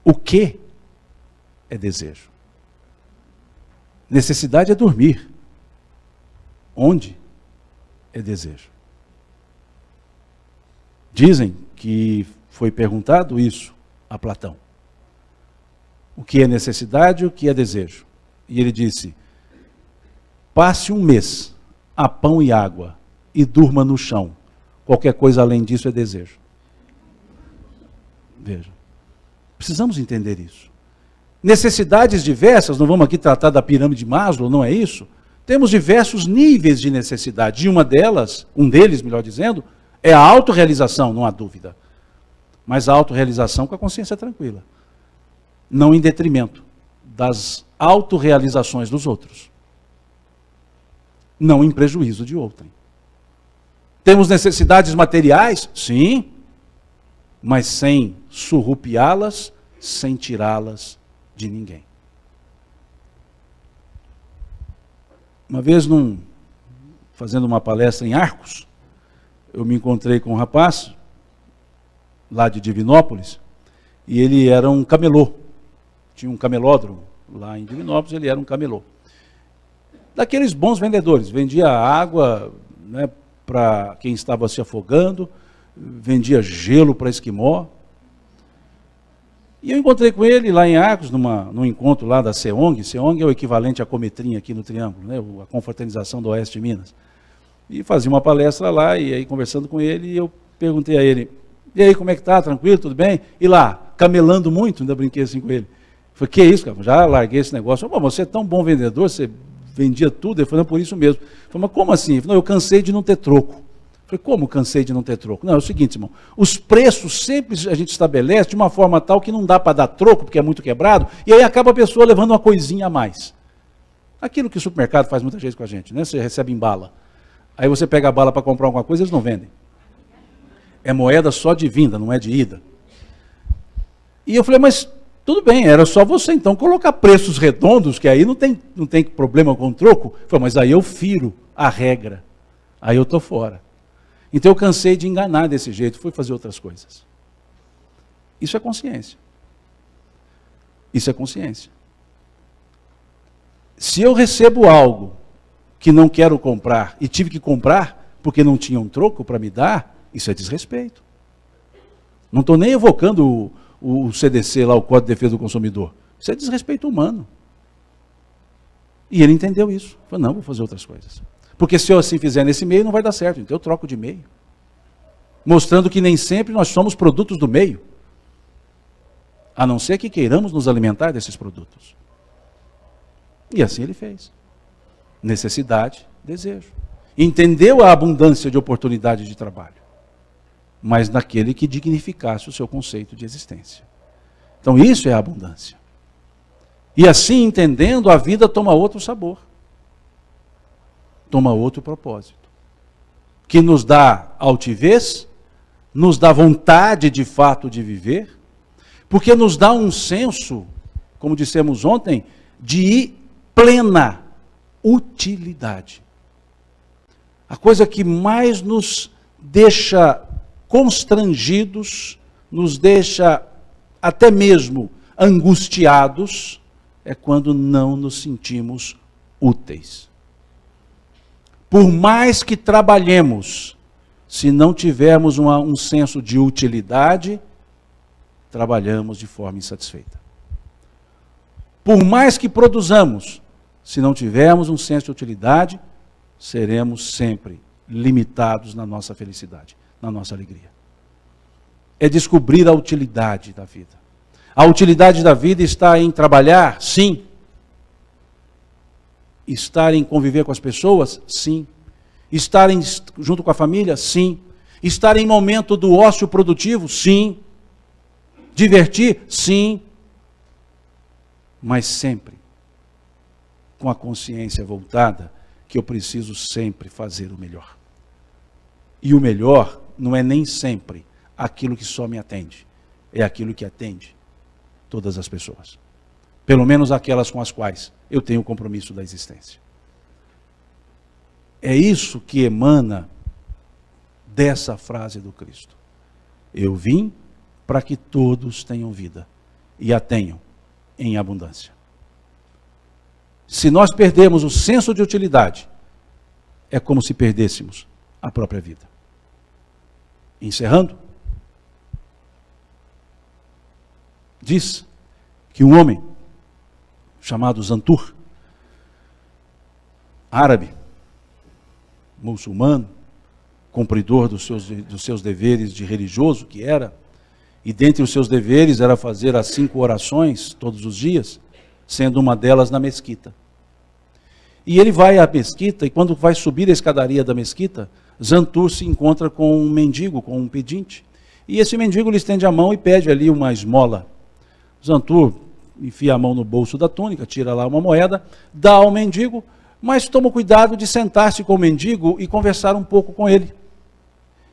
O que é desejo? Necessidade é dormir. Onde é desejo? Dizem que foi perguntado isso a Platão. O que é necessidade e o que é desejo? E ele disse, passe um mês a pão e água e durma no chão. Qualquer coisa além disso é desejo. Veja, precisamos entender isso. Necessidades diversas, não vamos aqui tratar da pirâmide de Maslow, não é isso? Temos diversos níveis de necessidade, e um deles, melhor dizendo, é a autorrealização, não há dúvida. Mas a autorrealização com a consciência tranquila. Não em detrimento das autorrealizações dos outros. Não em prejuízo de outrem. Temos necessidades materiais? Sim. Mas sem surrupiá-las, sem tirá-las de ninguém. Uma vez, fazendo uma palestra em Arcos, eu me encontrei com um rapaz, lá de Divinópolis, e ele era um camelô. Tinha um camelódromo lá em Divinópolis, ele era um camelô. Daqueles bons vendedores, vendia água, né, para quem estava se afogando, vendia gelo para esquimó. E eu encontrei com ele lá em Arcos, num encontro lá da CEONG. CEONG é o equivalente à Cometrim aqui no Triângulo, né, a confraternização do Oeste de Minas. E fazia uma palestra lá, e aí conversando com ele, eu perguntei a ele, e aí, como é que tá? Tranquilo? Tudo bem? E lá, camelando muito, ainda brinquei assim com ele. Falei, que isso, cara? Já larguei esse negócio. Bom, você é tão bom vendedor, você vendia tudo. Ele falou, não, por isso mesmo. Eu falei, mas como assim? Ele falou, não, eu cansei de não ter troco. Eu falei, como cansei de não ter troco? Não, é o seguinte, irmão, os preços sempre a gente estabelece de uma forma tal que não dá para dar troco, porque é muito quebrado, e aí acaba a pessoa levando uma coisinha a mais. Aquilo que o supermercado faz muita gente com a gente, né? Você recebe em bala. Aí você pega a bala para comprar alguma coisa, eles não vendem. É moeda só de vinda, não é de ida. E eu falei, mas tudo bem, era só você então colocar preços redondos, que aí não tem problema com o troco. Eu falei, mas aí eu firo a regra, aí eu estou fora. Então eu cansei de enganar desse jeito, fui fazer outras coisas. Isso é consciência. Isso é consciência. Se eu recebo algo que não quero comprar e tive que comprar porque não tinha um troco para me dar, isso é desrespeito. Não estou nem evocando o CDC lá, o Código de Defesa do Consumidor. Isso é desrespeito humano. E ele entendeu isso. Falou, não, vou fazer outras coisas. Porque se eu assim fizer nesse meio, não vai dar certo. Então eu troco de meio. Mostrando que nem sempre nós somos produtos do meio. A não ser que queiramos nos alimentar desses produtos. E assim ele fez. Necessidade, desejo. Entendeu a abundância de oportunidade de trabalho, mas naquele que dignificasse o seu conceito de existência. Então isso é a abundância. E assim, entendendo, a vida toma outro sabor. Toma outro propósito. Que nos dá altivez, nos dá vontade de fato de viver, porque nos dá um senso, como dissemos ontem, de plena utilidade. A coisa que mais nos deixa constrangidos, nos deixa até mesmo angustiados, é quando não nos sentimos úteis. Por mais que trabalhemos, se não tivermos um senso de utilidade, trabalhamos de forma insatisfeita. Por mais que produzamos, se não tivermos um senso de utilidade, seremos sempre limitados na nossa felicidade, na nossa alegria. É descobrir a utilidade da vida. A utilidade da vida está em trabalhar? Sim. Estar em conviver com as pessoas? Sim. Estar junto com a família? Sim. Estar em momento do ócio produtivo? Sim. Divertir? Sim. Mas sempre com a consciência voltada que eu preciso sempre fazer o melhor. E o melhor não é nem sempre aquilo que só me atende, é aquilo que atende todas as pessoas. Pelo menos aquelas com as quais eu tenho o compromisso da existência. É isso que emana dessa frase do Cristo. Eu vim para que todos tenham vida e a tenham em abundância. Se nós perdemos o senso de utilidade, é como se perdêssemos a própria vida. Encerrando, diz que um homem chamado Zantur, árabe, muçulmano, cumpridor dos seus deveres de religioso que era, e dentre os seus deveres era fazer as 5 orações todos os dias, sendo uma delas na mesquita. E ele vai à mesquita, e quando vai subir a escadaria da mesquita, Zantur se encontra com um mendigo, com um pedinte. E esse mendigo lhe estende a mão e pede ali uma esmola. Zantur enfia a mão no bolso da túnica, tira lá uma moeda, dá ao mendigo, mas toma cuidado de sentar-se com o mendigo e conversar um pouco com ele.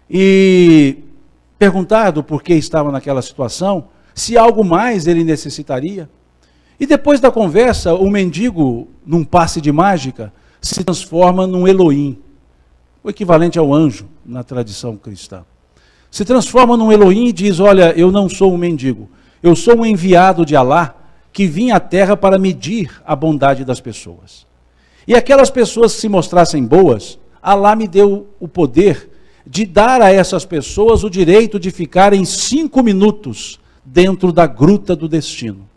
E perguntar do porquê estava naquela situação, se algo mais ele necessitaria. E depois da conversa, o mendigo, num passe de mágica, se transforma num Elohim, o equivalente ao anjo na tradição cristã. Se transforma num Elohim e diz, olha, eu não sou um mendigo, eu sou um enviado de Alá que vim à terra para medir a bondade das pessoas. E aquelas pessoas que se mostrassem boas, Alá me deu o poder de dar a essas pessoas o direito de ficarem 5 minutos dentro da Gruta do Destino.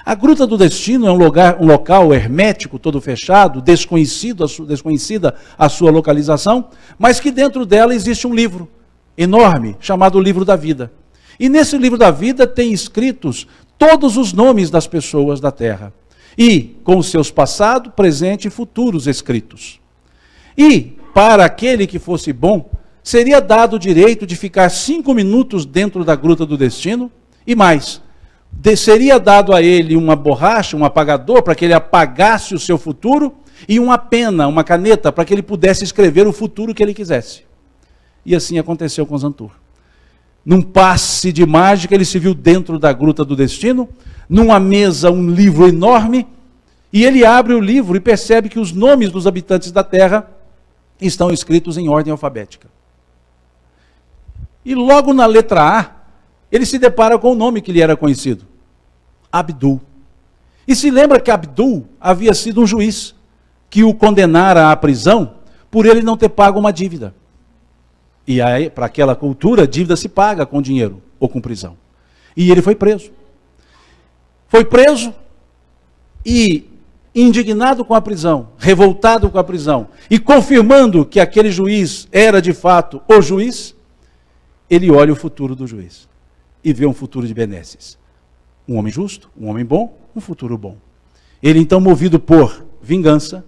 A Gruta do Destino é um local hermético, todo fechado, desconhecida a sua localização, mas que dentro dela existe um livro enorme, chamado Livro da Vida. E nesse Livro da Vida tem escritos todos os nomes das pessoas da Terra. E com os seus passado, presente e futuros escritos. E, para aquele que fosse bom, seria dado o direito de ficar 5 minutos dentro da Gruta do Destino, e mais, seria dado a ele uma borracha, um apagador, para que ele apagasse o seu futuro, e uma pena, uma caneta, para que ele pudesse escrever o futuro que ele quisesse. E assim aconteceu com Zantur. Num passe de mágica, ele se viu dentro da Gruta do Destino, numa mesa um livro enorme, e ele abre o livro e percebe que os nomes dos habitantes da Terra estão escritos em ordem alfabética. E logo na letra A, ele se depara com o nome que lhe era conhecido, Abdul. E se lembra que Abdul havia sido um juiz que o condenara à prisão por ele não ter pago uma dívida. E aí, para aquela cultura, dívida se paga com dinheiro ou com prisão. E ele foi preso. Foi preso e, indignado com a prisão, revoltado com a prisão, e confirmando que aquele juiz era de fato o juiz, ele olha o futuro do juiz e vê um futuro de benesses. Um homem justo, um homem bom, um futuro bom. Ele então, movido por vingança,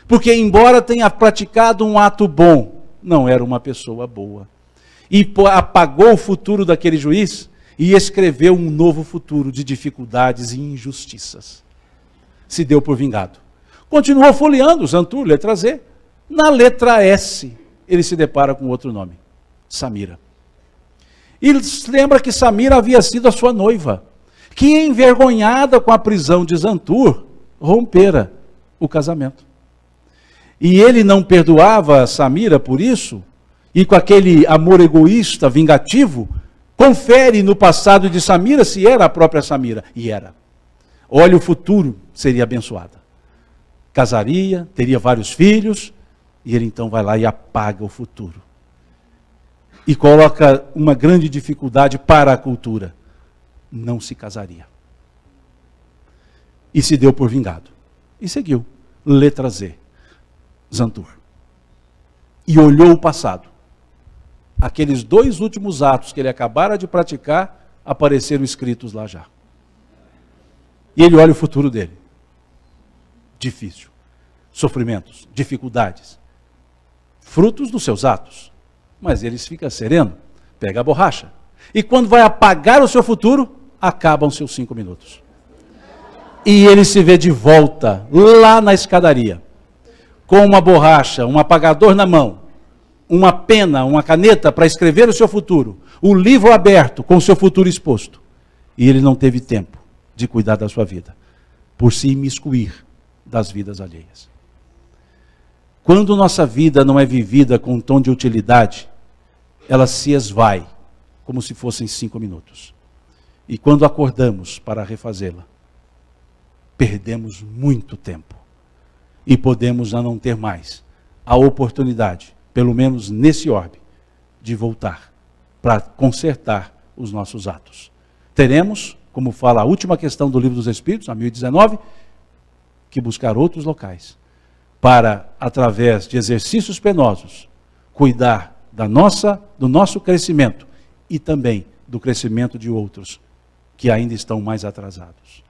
porque embora tenha praticado um ato bom, não era uma pessoa boa. E apagou o futuro daquele juiz e escreveu um novo futuro de dificuldades e injustiças. Se deu por vingado. Continuou folheando, Zantur, letra Z. Na letra S, ele se depara com outro nome, Samira. E lembra que Samira havia sido a sua noiva, que envergonhada com a prisão de Zantur, rompera o casamento. E ele não perdoava Samira por isso, e com aquele amor egoísta, vingativo, confere no passado de Samira se era a própria Samira. E era. Olha, o futuro seria abençoada. Casaria, teria vários filhos, e ele então vai lá e apaga o futuro. E coloca uma grande dificuldade para a cultura. Não se casaria. E se deu por vingado. E seguiu. Letra Z. Zantur. E olhou o passado. Aqueles 2 últimos atos que ele acabara de praticar, apareceram escritos lá já. E ele olha o futuro dele. Difícil. Sofrimentos, dificuldades. Frutos dos seus atos. Mas ele fica sereno, pega a borracha. E quando vai apagar o seu futuro, acabam seus 5 minutos. E ele se vê de volta, lá na escadaria, com uma borracha, um apagador na mão, uma pena, uma caneta para escrever o seu futuro, o livro aberto com o seu futuro exposto. E ele não teve tempo de cuidar da sua vida, por se imiscuir das vidas alheias. Quando nossa vida não é vivida com um tom de utilidade, ela se esvai, como se fossem 5 minutos. E quando acordamos para refazê-la, perdemos muito tempo. E podemos já não ter mais a oportunidade, pelo menos nesse orbe, de voltar para consertar os nossos atos. Teremos, como fala a última questão do Livro dos Espíritos, a 1019, que buscar outros locais para, através de exercícios penosos, cuidar do nosso crescimento e também do crescimento de outros que ainda estão mais atrasados.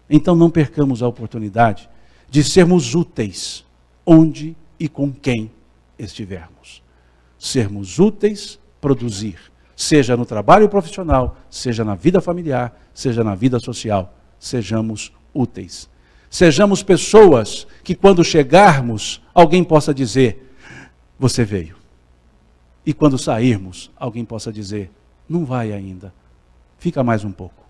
Então não percamos a oportunidade de sermos úteis onde e com quem estivermos. Sermos úteis, produzir, seja no trabalho profissional, seja na vida familiar, seja na vida social, sejamos úteis. Sejamos pessoas que quando chegarmos, alguém possa dizer, você veio. E quando sairmos, alguém possa dizer, não vai ainda, fica mais um pouco.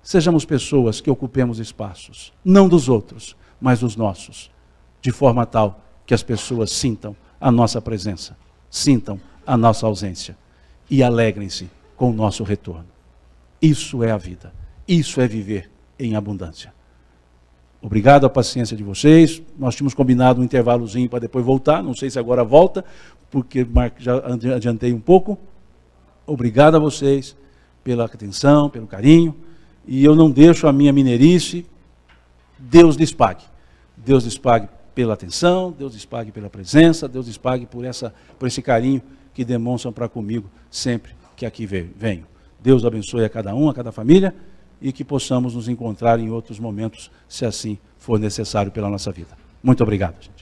Sejamos pessoas que ocupemos espaços, não dos outros, mas dos nossos, de forma tal que as pessoas sintam a nossa presença, sintam a nossa ausência e alegrem-se com o nosso retorno. Isso é a vida, isso é viver em abundância. Obrigado à paciência de vocês. Nós tínhamos combinado um intervalozinho para depois voltar, não sei se agora volta, porque já adiantei um pouco. Obrigado a vocês pela atenção, pelo carinho, e eu não deixo a minha mineirice. Deus lhes pague. Deus lhes pague pela atenção, Deus lhes pague pela presença, Deus lhes pague por esse carinho que demonstram para comigo sempre que aqui venho. Deus abençoe a cada um, a cada família, e que possamos nos encontrar em outros momentos, se assim for necessário pela nossa vida. Muito obrigado, gente.